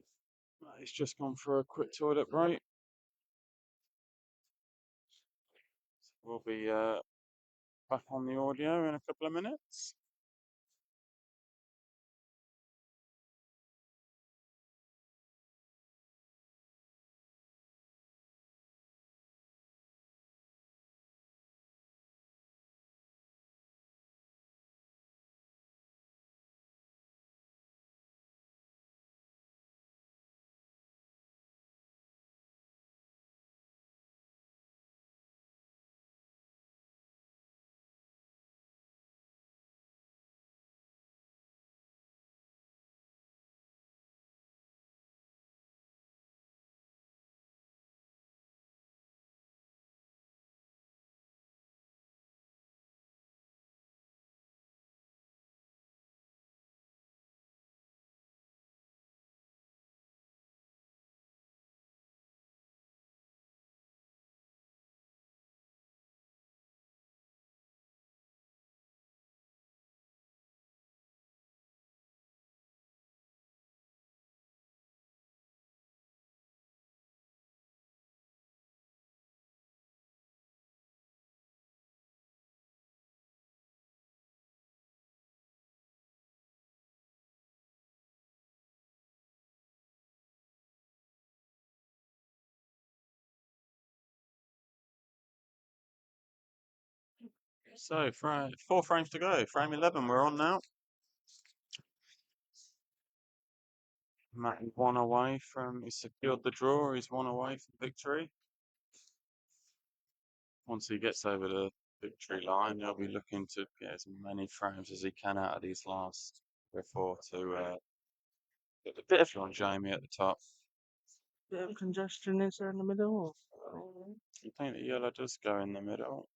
Matty's just gone for a quick toilet break. We'll be back on the audio in a couple of minutes. So, 4 frames to go. Frame 11, we're on now. Matty one away from, he secured the draw, he's one away from victory. Once he gets over the victory line, he'll be looking to get as many frames as he can out of these last 4 to get the Bit of picture on Jamie at the top. bit of congestion is there in the middle. You think the yellow does go in the middle?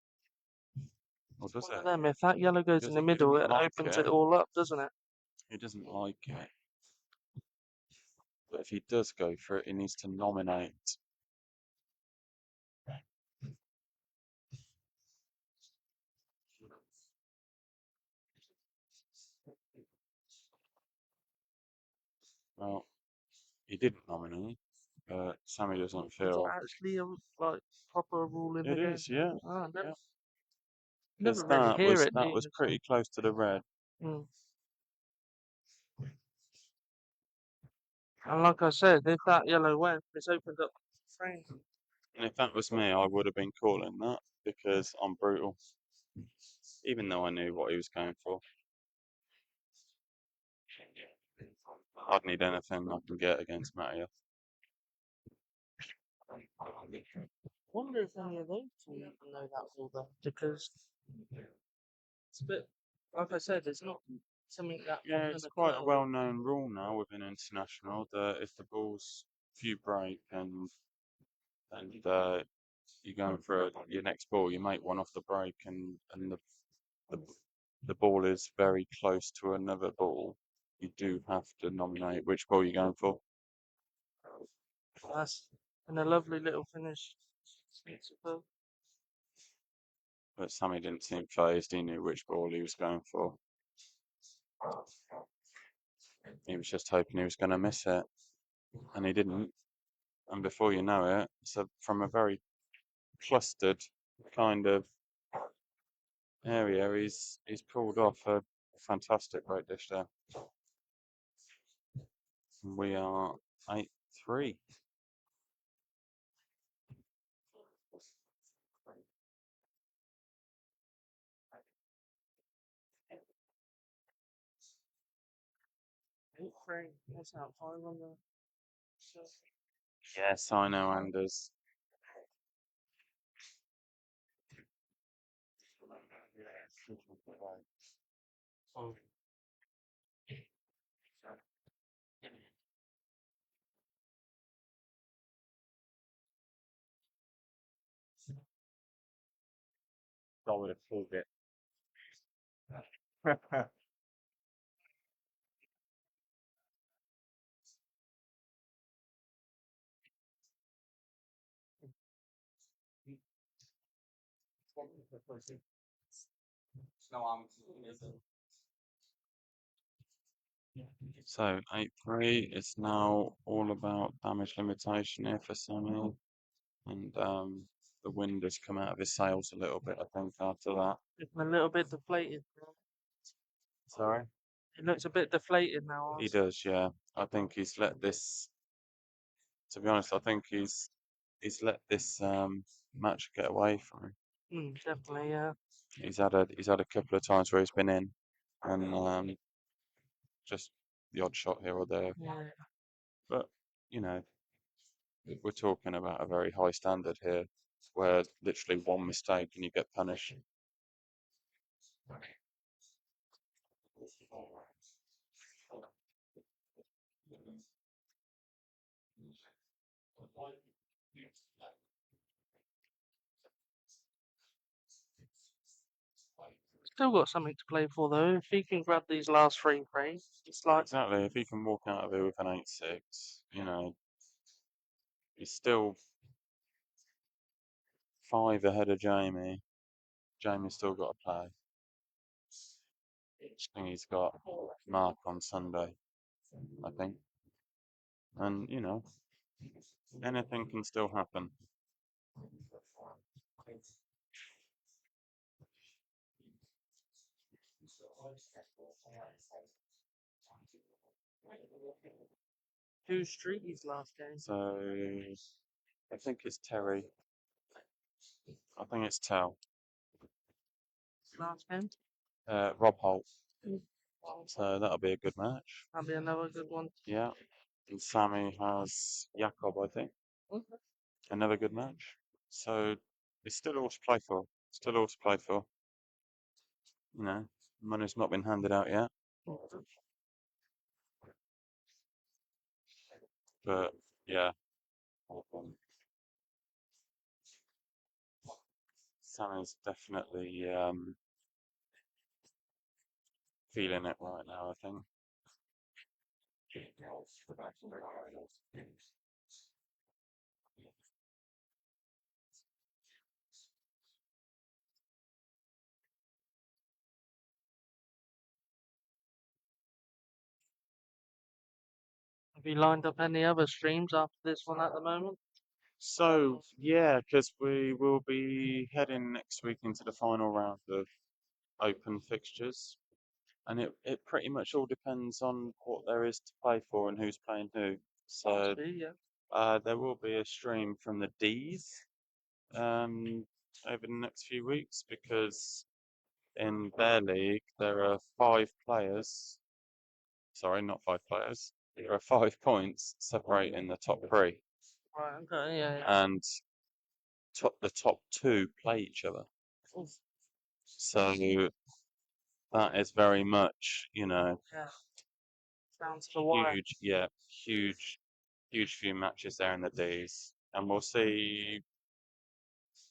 Or does One of it? them. If that yellow goes in the He middle, doesn't it like opens it. it all up, doesn't it? He doesn't like it. But if he does go for it, he needs to nominate. Well, he didn't nominate, but Sammy doesn't Is it feel. actually a like proper rule in the It game? is, yeah. Ah, Yeah. never Because really hear it, do that you? was pretty close to the red. Mm. And like I said, if that yellow went, it's opened up the frame. And if that was me, I would have been calling that because I'm brutal. Even though I knew what he was going for. I'd need anything I can get against Matty. Wonder if any of those two even know that rule though, because it's a bit, like I said, it's not something that Yeah, often it's quite a occurs. well-known rule now within international that if the ball's few break and you're going for your next ball, you make one off the break and the the ball is very close to another ball, you do have to nominate which ball you're going for. That's and a lovely little finish. Superb. But Sammy didn't seem phased. He knew which ball he was going for. He was just hoping he was going to miss it, and he didn't. And before you know it, so from a very clustered kind of area, he's pulled off a fantastic right dish there. We are 8-3. Frame. What's that? 5 on the. Yes, I know, Anders. I would have pulled it. So 8-3, it's now all about damage limitation here for Sammy. And the wind has come out of his sails a little bit, I think, after that. It's a little bit deflated. Sorry? It looks a bit deflated now. He does, yeah. I think he's let this, to be honest, I think he's let this match get away from him. Definitely, yeah. He's had a couple of times where he's been in and just the odd shot here or there. Yeah. But, you know, we're talking about a very high standard here where literally one mistake and you get punished. Still got something to play for though. If he can grab these last 3 frames, it's like Exactly, if he can walk out of here with an 8-6, you know, he's still 5 ahead of Jamie. Jamie's still got to play. I think he's got Mark on Sunday, I think. And, you know, anything can still happen. who's Streety's last game. So, I think it's Terry. I think it's Tell. last game? Rob Holt. Mm. So that'll be a good match. That'll be another good one. Yeah. And Sammy has Jakob, I think. Okay. Another good match. So it's still all to play for. Still all to play for. You know, money's not been handed out yet. But yeah. Sammy's definitely feeling it right now, I think. Have you lined up any other streams after this one at the moment? So yeah, because we will be heading next week into the final round of open fixtures, and it pretty much all depends on what there is to play for and who's playing who. So Yeah. there will be a stream from the D's over the next few weeks because in their league there are 5 players. Sorry, not 5 players. There are 5 points separating the top 3, Right, okay, yeah. and the top 2 play each other. So that is very much, Yeah. Down to the wire. huge few matches there in the D's, and we'll see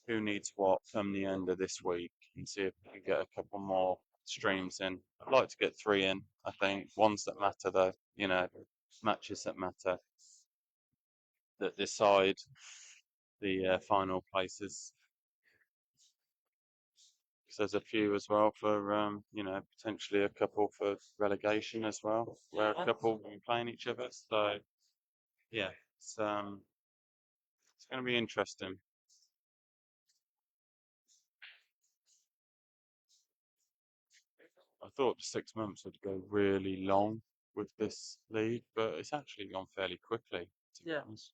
who needs what come the end of this week and see if we can get a couple more streams in. I'd like to get 3 in, I think, ones that matter though, matches that matter, that decide the final places. So there's a few as well for, potentially a couple for relegation as well, where a couple will be playing each other. So yeah, it's going to be interesting. I thought the 6 months would go really long with this league, but it's actually gone fairly quickly, to be honest.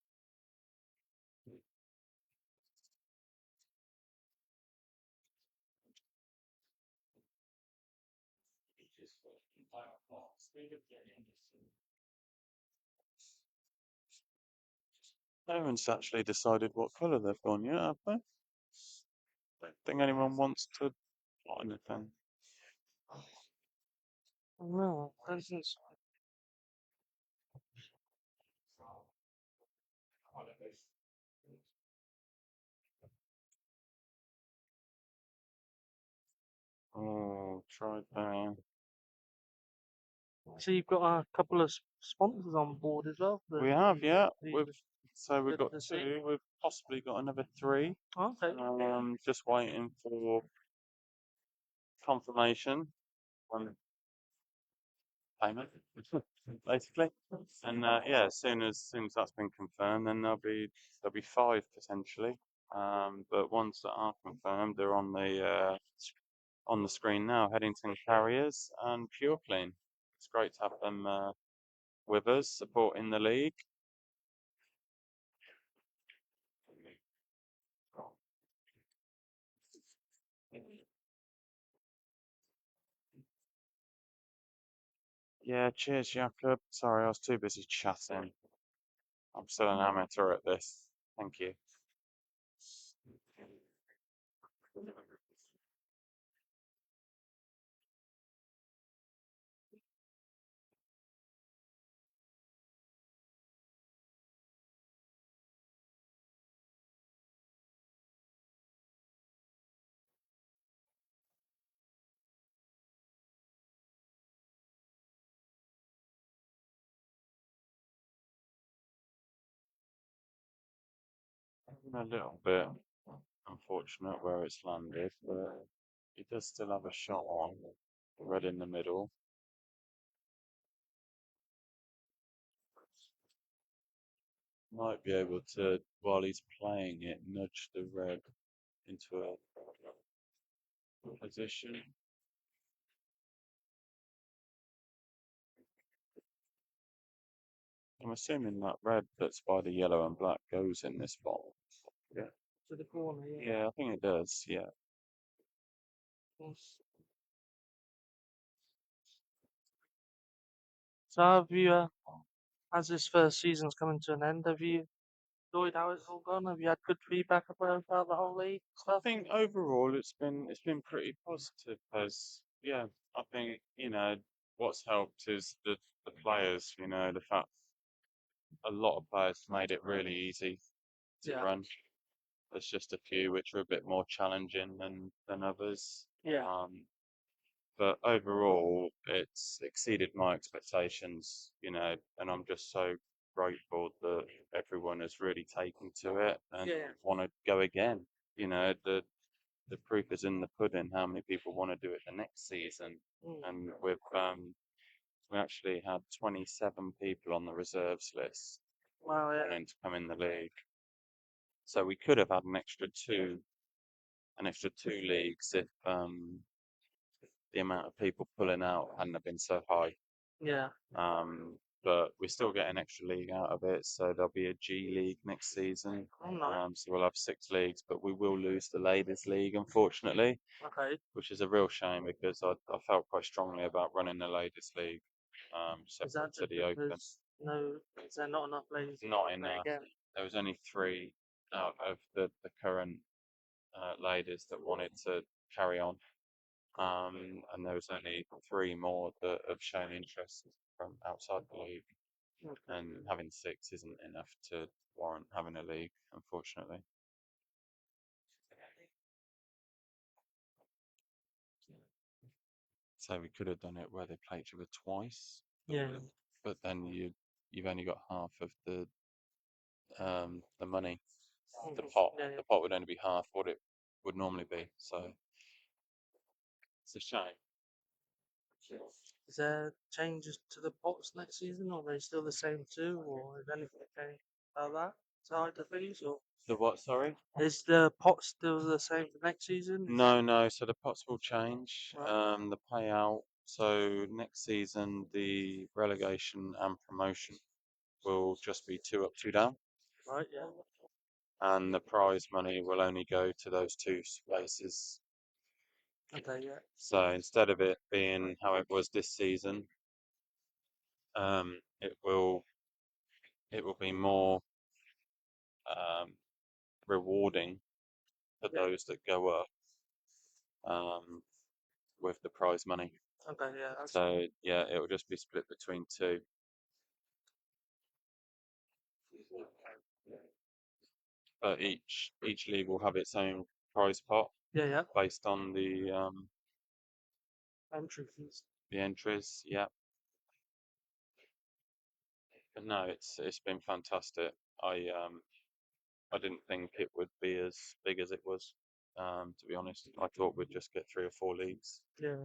No one's actually decided what colour they've gone yet, have they? Don't think anyone wants to plot anything. No, I don't think so. Oh, tried there. So you've got a couple of sponsors on board as well. We have, yeah. the- So we've good got to see. 2. We've possibly got another 3. Okay. Just waiting for confirmation on payment, basically. And yeah, as soon as that's been confirmed, then there'll be 5 potentially. But ones that are confirmed, they're on the screen now. Headington Carriers and Pure Clean. It's great to have them with us, supporting the league. Yeah, cheers, Jakob. Sorry, I was too busy chatting. I'm still an amateur at this. Thank you. A little bit unfortunate where it's landed, but he does still have a shot on. Red in the middle. Might be able to, while he's playing it, nudge the red into a position. I'm assuming that red that's by the yellow and black goes in this bottle. Yeah. To the corner, yeah. Yeah, I think it does, yeah. So have you, as this first season's coming to an end, have you enjoyed how it's all gone? Have you had good feedback about the whole league I stuff? think overall it's been pretty positive because yeah, I think what's helped is the players. The fact a lot of players made it really easy to Yeah, run. There's just a few which are a bit more challenging than others. yeah, But overall, it's exceeded my expectations, and I'm just so grateful that everyone has really taken to it and yeah. want to go again. The proof is in the pudding. How many people want to do it the next season? Mm. And we actually had 27 people on the reserves list Wow, yeah, wanting to come in the league. So we could have had an extra two leagues if the amount of people pulling out hadn't have been so high. yeah. But we still get an extra league out of it, so there'll be a G League next season. Oh, nice. So we'll have 6 leagues, but we will lose the Ladies League, unfortunately, Okay. which is a real shame because I felt quite strongly about running the Ladies League Is that separate to just the Open. because is there not enough ladies to Not play enough. again? There was only 3 out of the current ladies that wanted to carry on. And there was only 3 more that have shown interest from outside the league. Okay. And having 6 isn't enough to warrant having a league, unfortunately. So we could have done it where they play each other twice, Yeah. but then you've only got half of the money. The pot Yeah, yeah. the pot would only be half what it would normally be. So it's a shame. Is there changes to the pots next season, or are they still the same too, or is anything changed about that side of things, or The what? Sorry. is the pot still the same for next season? No. So the pots will change. Right, The payout. So next season, the relegation and promotion will just be 2 up, 2 down, right, yeah. and the prize money will only go to those 2 places. Okay, yeah. So instead of it being how it was this season, um, it will it will be more rewarding for Yeah. those that go up with the prize money. Okay, yeah. So yeah, it will just be split between 2. But each league will have its own prize pot Yeah, yeah. based on Entry fees. the entries. Yeah, but no, it's been fantastic. I didn't think it would be as big as it was. To be honest, I thought we'd just get 3 or 4 leagues, Yeah.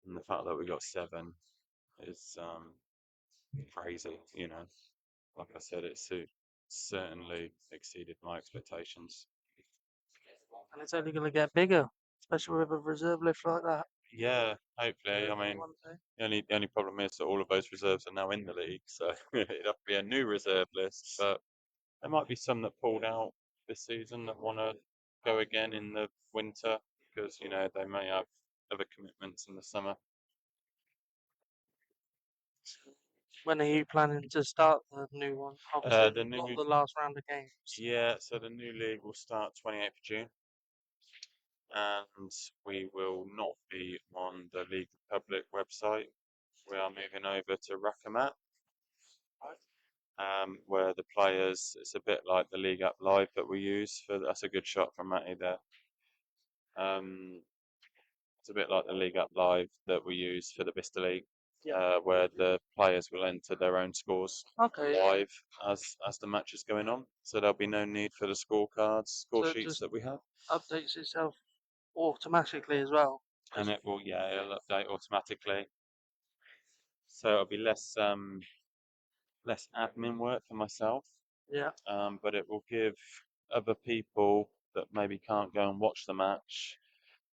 and the fact that we got 7 is crazy. Like I said, certainly exceeded my expectations. And it's only going to get bigger, especially with a reserve list like that. Yeah, hopefully. I mean, One day. the only problem is that all of those reserves are now in the league, so it'd have to be a new reserve list. But there might be some that pulled out this season that want to go again in the winter because they may have other commitments in the summer. When are you planning to start the new one? Obviously, The not new the last round of games. Yeah, so the new league will start 28th of June, and we will not be on the League Republic website. We are moving over to Rakamat, where the players, it's a bit like the League Up Live that we use that's a good shot from Matty there. It's a bit like the League Up Live that we use for the Bicester League, Yeah. where the players will enter their own scores Okay. Yeah. live as the match is going on. So there'll be no need for the score So it sheets just that we have. updates itself automatically as well. And it'll update automatically. So it'll be less admin work for myself, Yeah. but it will give other people that maybe can't go and watch the match,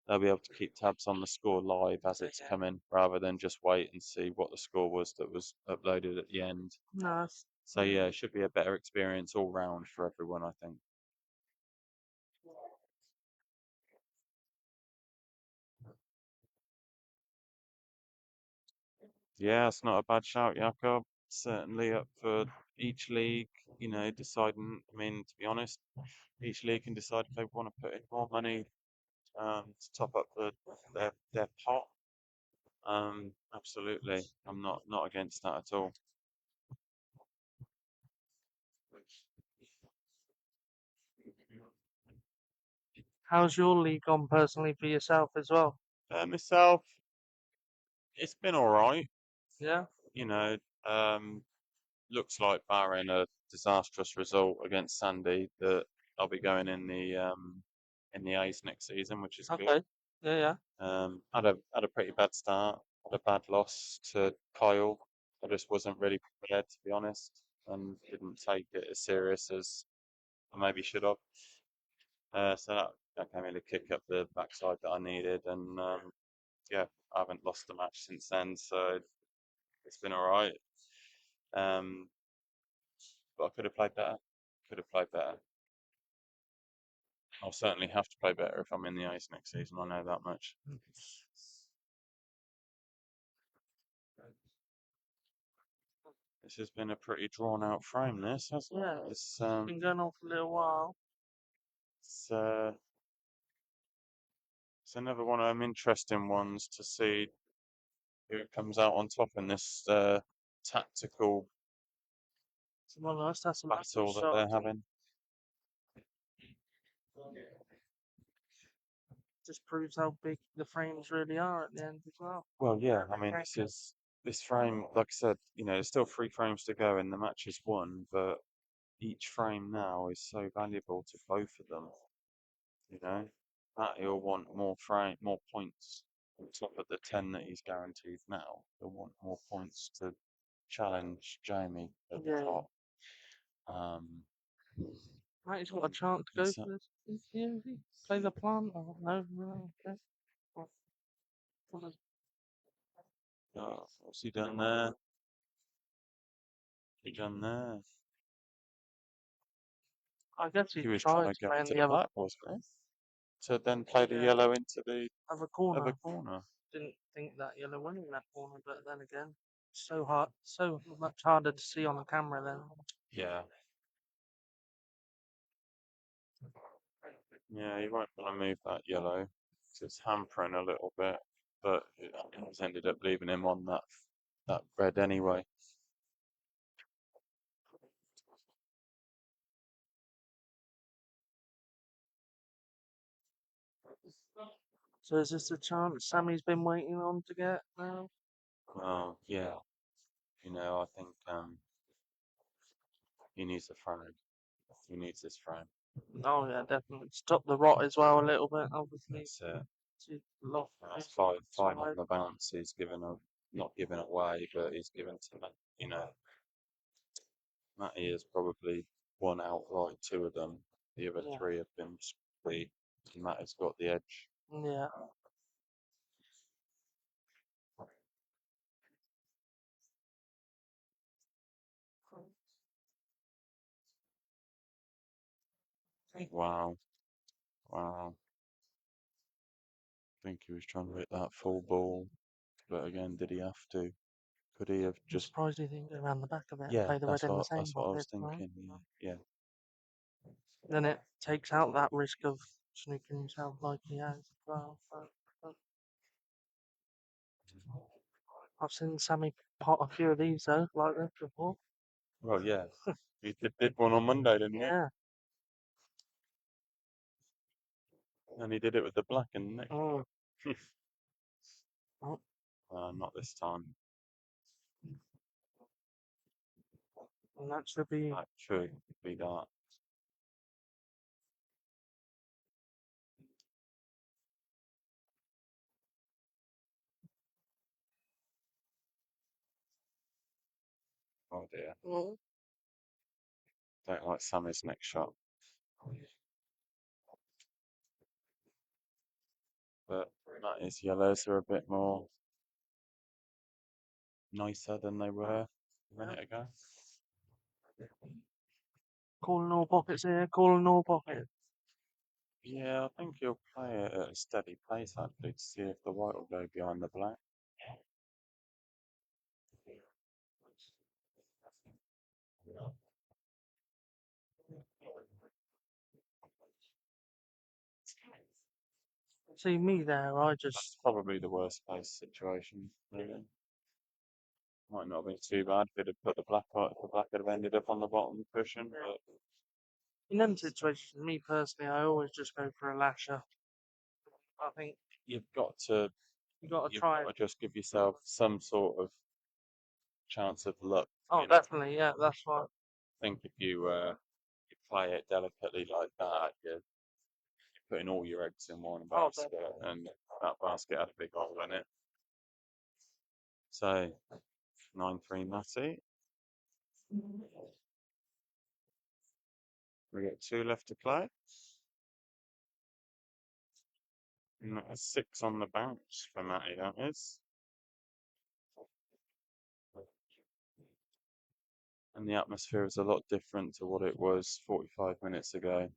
they'll be able to keep tabs on the score live as it's coming, rather than just wait and see what the score was that was uploaded at the end. Nice. So yeah, it should be a better experience all round for everyone, I think. Yeah, it's not a bad shout, Jakob. Certainly up for each league, deciding. I mean, to be honest, each league can decide if they want to put in more money to top up their pot. Absolutely, I'm not against that at all. How's your league gone personally for yourself as well? Myself, it's been all right. Yeah. You know, um, looks like barring a disastrous result against Sandy that I'll be going in the A's next season, which is good. Okay. Yeah. Had a pretty bad start. Had a bad loss to Kyle. I just wasn't really prepared, to be honest, and didn't take it as serious as I maybe should have. So that gave me the kick up the backside that I needed, and yeah, I haven't lost a match since then, so it's been all right. Um, but I could have played better. Could have played better. I'll certainly have to play better if I'm in the A's next season. I know that much. This has been a pretty drawn out frame, this, hasn't Yeah. it? It's been going on for a little while. It's, uh, it's another one of them interesting ones to see who comes out on top in this tactical Someone else has some battle that they're having. Just proves how big the frames really are at the end as well. Well, yeah, I mean, this frame, like I said, there's still 3 frames to go and the match is won, but each frame now is so valuable to both of them. Matty will want more points on top of the 10 that he's guaranteed now. He'll want more points to challenge Jamie at the top. Right, he's got a chance to go for this interview. Play the plan? Oh, no, okay. What's he done there? He done there? I guess he was tried trying to to go play in into the the other black, wasn't he? To then play the yellow into the other corner. other corner. Didn't think that yellow went in that corner, but then again, so much harder to see on the camera then. Yeah. Yeah, you won't want to move that yellow 'cause it's hampering a little bit, but it has ended up leaving him on that red anyway. So is this the chance Sammy's been waiting on to get now? Well, yeah. I think he needs a frame. He needs this frame. Oh yeah, definitely. Stop the rot as well a little bit, obviously. It's uh, Loft that's five on the bounce. He's not given away, but he's given to Matty has probably won outright 2 of them. The other 3 have been split, and Matty's got the edge. Yeah. Wow. I think he was trying to hit that full ball, but again, did he have to? Could he have I'm just? surprised he didn't go around the back of it and Yeah, play the red in the same that's what I was pocket, right? thinking. Yeah. Then it takes out that risk of snooking himself like he has as well. But I've seen Sammy pot a few of these though, like this before. Well, yeah. He did one on Monday, didn't he? Yeah. And he did it with the black and neck. Oh. Oh. Not this time. And that should be. That should be that. Oh dear. Oh. Don't like Sammy's next shot. But Matty's yellows are a bit more nicer than they were a minute ago. Calling all pockets here, calling all pockets. Yeah, I think he'll play it at a steady pace actually to see if the white will go behind the black. See me there, I That's just probably the worst case situation, really. Might not have been too bad if it had put the black on, if the black had have ended up on the bottom cushion, but in them situations, me personally, I always just go for a lasher. I think you've got to you got to you've try got it. to just give yourself some sort of chance of luck. Oh, You know, definitely, yeah, that's right. I think if you play it delicately like that, you're putting all your eggs in one Oh, basket, and that basket had a big hole in it. So 9-3 Matty. We got 2 left to play. And that's 6 on the bounce for Matty, that is. And the atmosphere is a lot different to what it was 45 minutes ago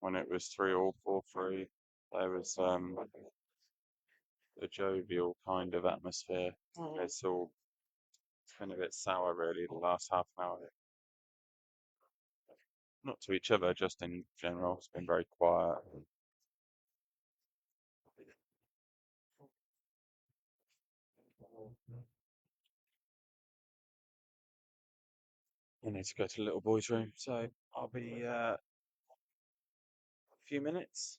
when it was 3-all, 4-3. There was a jovial kind of atmosphere. Mhm. It's been a bit sour, really, the last half an hour. Not to each other, just in general. It's been very quiet. I need to go to the little boy's room, so I'll be a few minutes.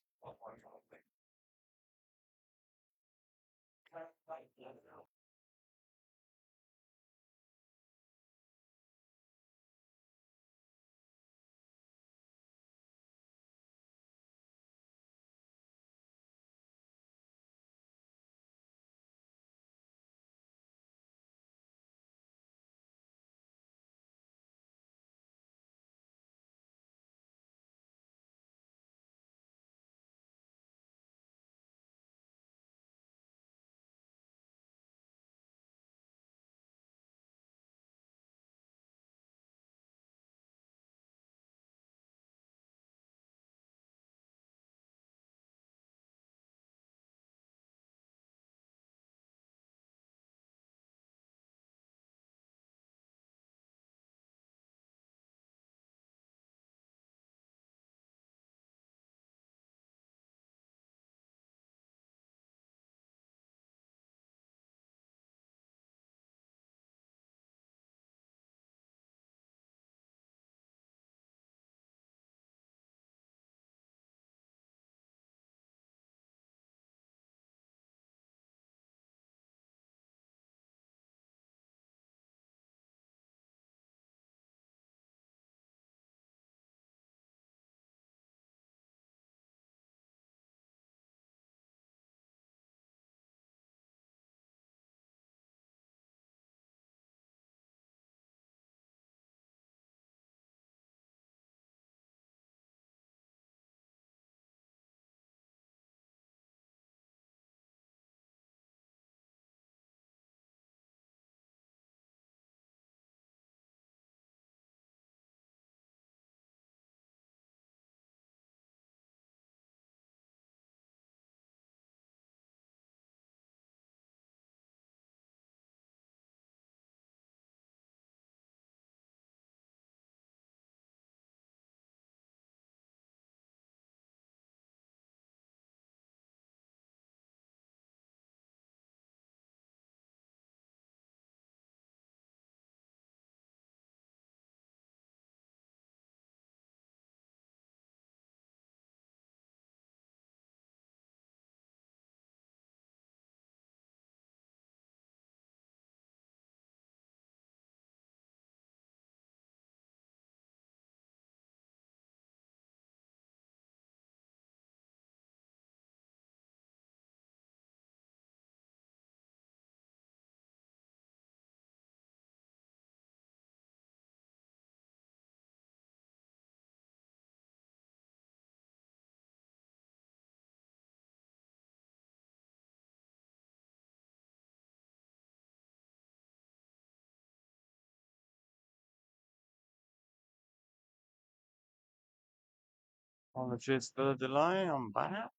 Apologies for the delay, I'm back.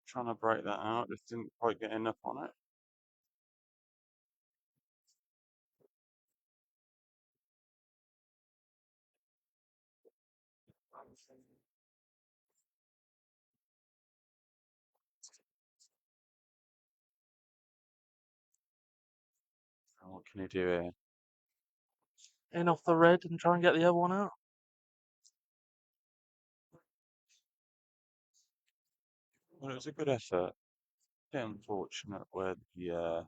Trying to break that out, just didn't quite get enough on it. What can he do here? In off the red and try and get the other one out. Well, it was a good effort. A bit unfortunate where the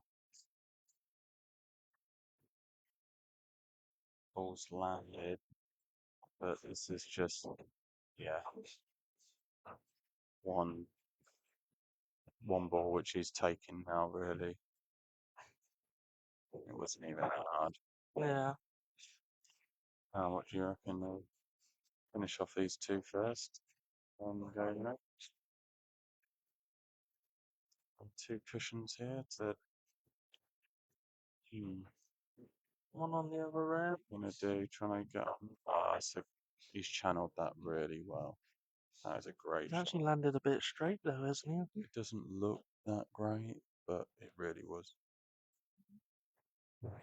balls landed, but this is just, yeah, one ball which he's taking now, really. It wasn't even that hard. Yeah. What do you reckon? They'll finish off these two first and go next. Two cushions here to One on the other red. gonna do trying to get on. So he's channeled that really well. That is a great He's shot. actually landed a bit straight though, hasn't he? It doesn't look that great, but it really was.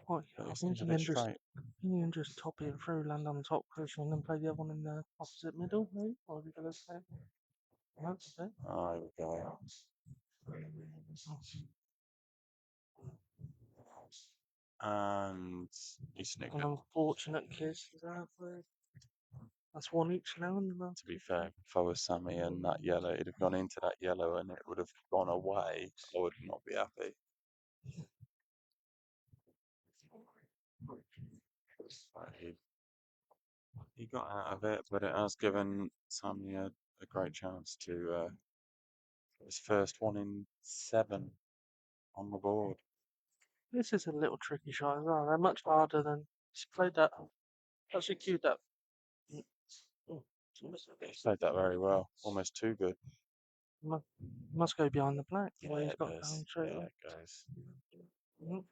What? But I it's think a you bit can just straight. top it through, land on the top cushion, and then play the other one in the opposite middle, maybe? Or have you got to say? That's it. There we go. And he snicked An it. unfortunate kiss. Is that for That's one each now and then. To be fair, if I was Sammy and that yellow, it'd have gone into that yellow and it would have gone away. I would not be happy. But he got out of it, but it has given Sammy a great chance to his first one in 7 on the board. This is a little tricky shot as well. They're much harder than he's played that. Actually, cued that. He played that very well, almost too good. Must go behind the black. Yeah, Where he's it got does. down straight Yeah, away. it goes. Mhm.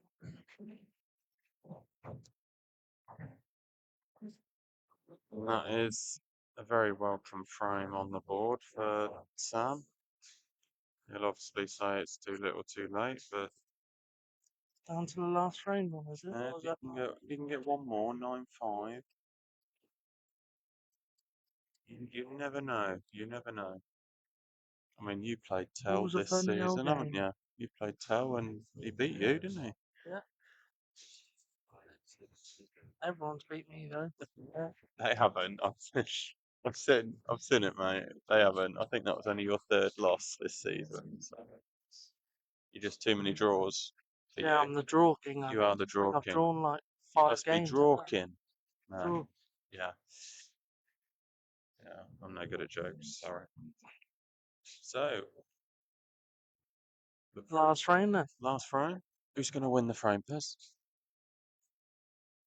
And that is a very welcome frame on the board for Sam. He'll obviously say it's too little too late, but Down to the last frame one, is it? Or if was you that? can get one more, 9-5. You never know. You never know. I mean, you played Tell Rules a this funny old season, haven't game. you? You played Tell and he beat you, didn't he? Yeah. Everyone's beat me though. Yeah. They haven't. I've seen it, mate. They haven't. I think that was only your 3rd loss this season. So you're just too many draws for Yeah, you. I'm the draw king. I You are the think draw I've king. drawn like You 5 must be games. draw king. Draw. No. Yeah. Yeah. I'm no good at jokes. Sorry. So Last frame then. last frame. Who's going to win the frame, Piss?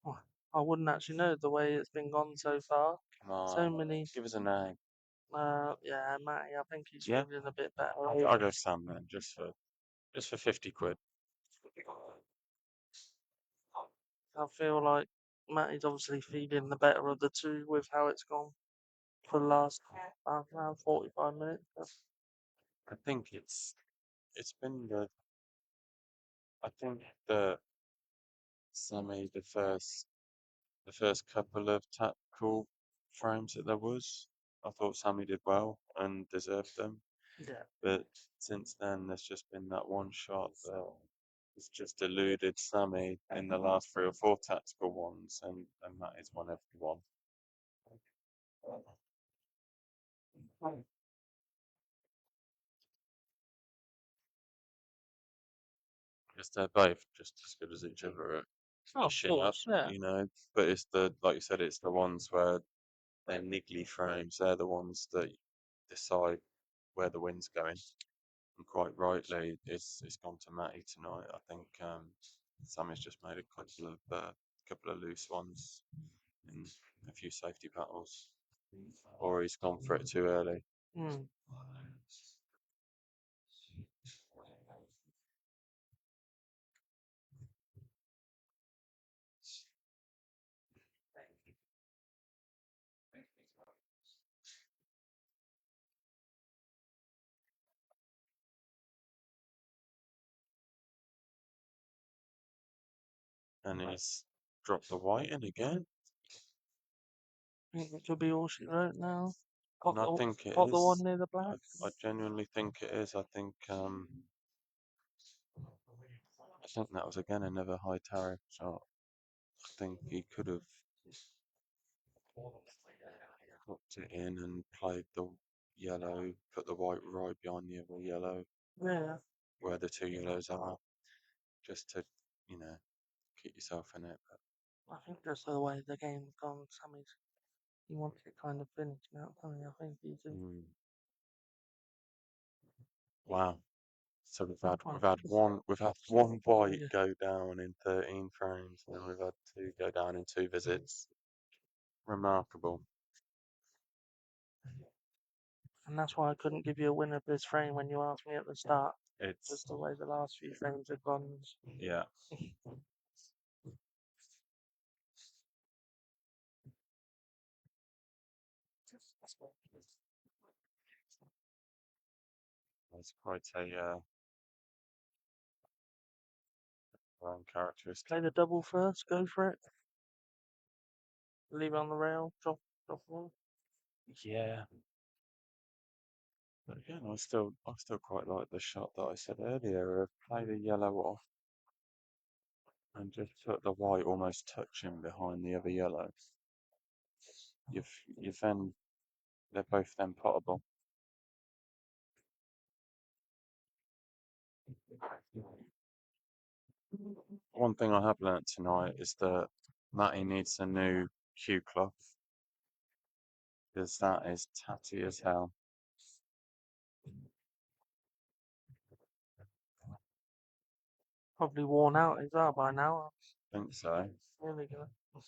Oh, I wouldn't actually know the way it's been gone so far. Come on. So many. Give us a name. Yeah, Matty. I think he's Yeah? feeling a bit better. I'll go Sam then, just for 50 quid. I feel like Matty's obviously feeling the better of the two with how it's gone for the last half an hour, 45 minutes. I think it's been I think the Sammy the first couple of tactical frames that there was, I thought Sammy did well and deserved them. Yeah. But since then, there's just been that one shot that has just eluded Sammy in the last 3 or 4 tactical ones, and that is won every one. Because they're both just as good as each other at Oh, of fishing up, course, yeah. you know. But it's like you said, it's the ones where they're niggly frames. They're the ones that decide where the wind's going. And quite rightly, it's gone to Matty tonight. I think Sammy's just made a couple of loose ones in a few safety battles, or he's gone for it too early. Mm. And he's dropped the white in again. I think it could be all she wrote now. And I think it Pop the one is. near the black. I genuinely think it is. I think think that was again another high tariff shot. I think he could have hooked it in and played the yellow, put the white right behind the other yellow, Yeah, where the two yellows are, just to, you know, keep yourself in it. But, I think just the way the game's gone, he wants it kind of finished now. I think he's in. mm, wow. So we've had one white Yeah. go down in 13 frames, and then we've had two go down in 2 visits. Remarkable. And that's why I couldn't give you a winner of this frame when you asked me at the start. It's Just the way the last few frames have gone. yeah. That's quite a characteristic. Play the double first, go for it. Leave it on the rail, drop one. Yeah. But again, I still quite like the shot that I said earlier of play the yellow off and just put the white almost touching behind the other yellow. You've then they're both then potable. One thing I have learnt tonight is that Matty needs a new cue cloth because that is tatty as hell. Probably worn out as well by now. I think so. Really good.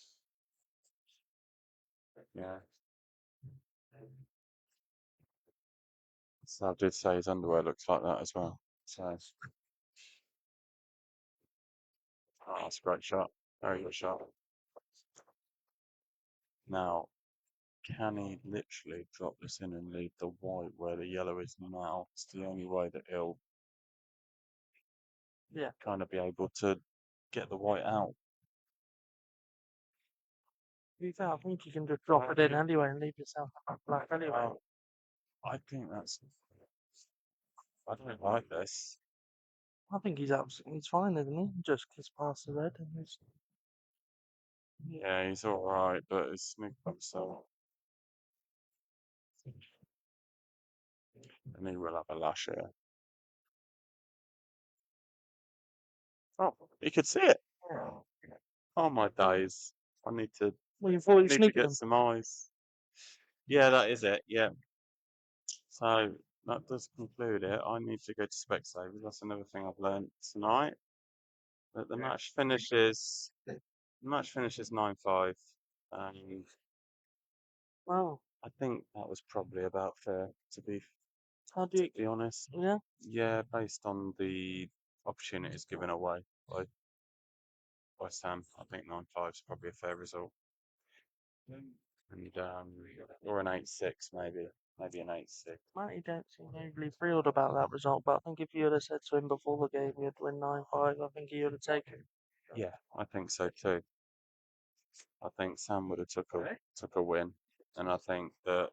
Yeah. So I did say his underwear looks like that as well. So that's a great shot. Very good shot. Now, can he literally drop this in and leave the white where the yellow is now? It's the only way that he'll kind of be able to get the white out. I think you can just drop it in anyway and leave yourself black anyway. I think I don't like this. I think he's fine, isn't he? Just kiss past the red and he's Yeah, he's alright, but his sneak so. And he will have a lash here. Oh, he could see it. Oh my days. I need to Well, you thought you need to sneaking get him. some eyes. Yeah, that is it. Yeah. So that does conclude it. I need to go to Specsavers. That's another thing I've learned tonight. That the match finishes 9-5. And Wow. I think that was probably about fair How do to you? be honest. Yeah. Yeah, based on the opportunities given away by Sam, I think 9-5 is probably a fair result. And or an 8-6 maybe an 8-6. Matty don't seem overly thrilled about that result, but I think if you had said to him before the game you'd win 9-5, I think he would have taken it. Yeah, I think so too. I think Sam would have took a win, and I think that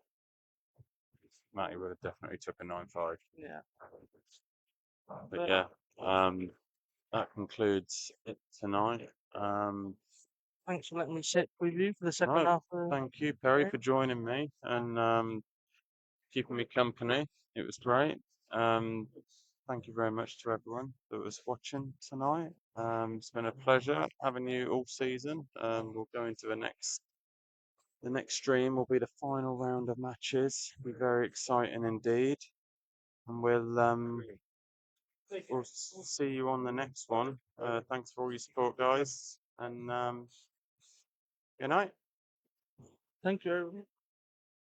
Matty would have definitely took a 9-5. Yeah. But yeah, that concludes it tonight. Thanks for letting me sit with you for the second No, half of the thank you, Perry, game. for joining me and keeping me company. It was great. Thank you very much to everyone that was watching tonight. It's been a pleasure having you all season. We'll go into the next stream will be the final round of matches. It'll be very exciting indeed. And we'll see you on the next one. Thanks for all your support, guys. And good night. Thank you, everyone.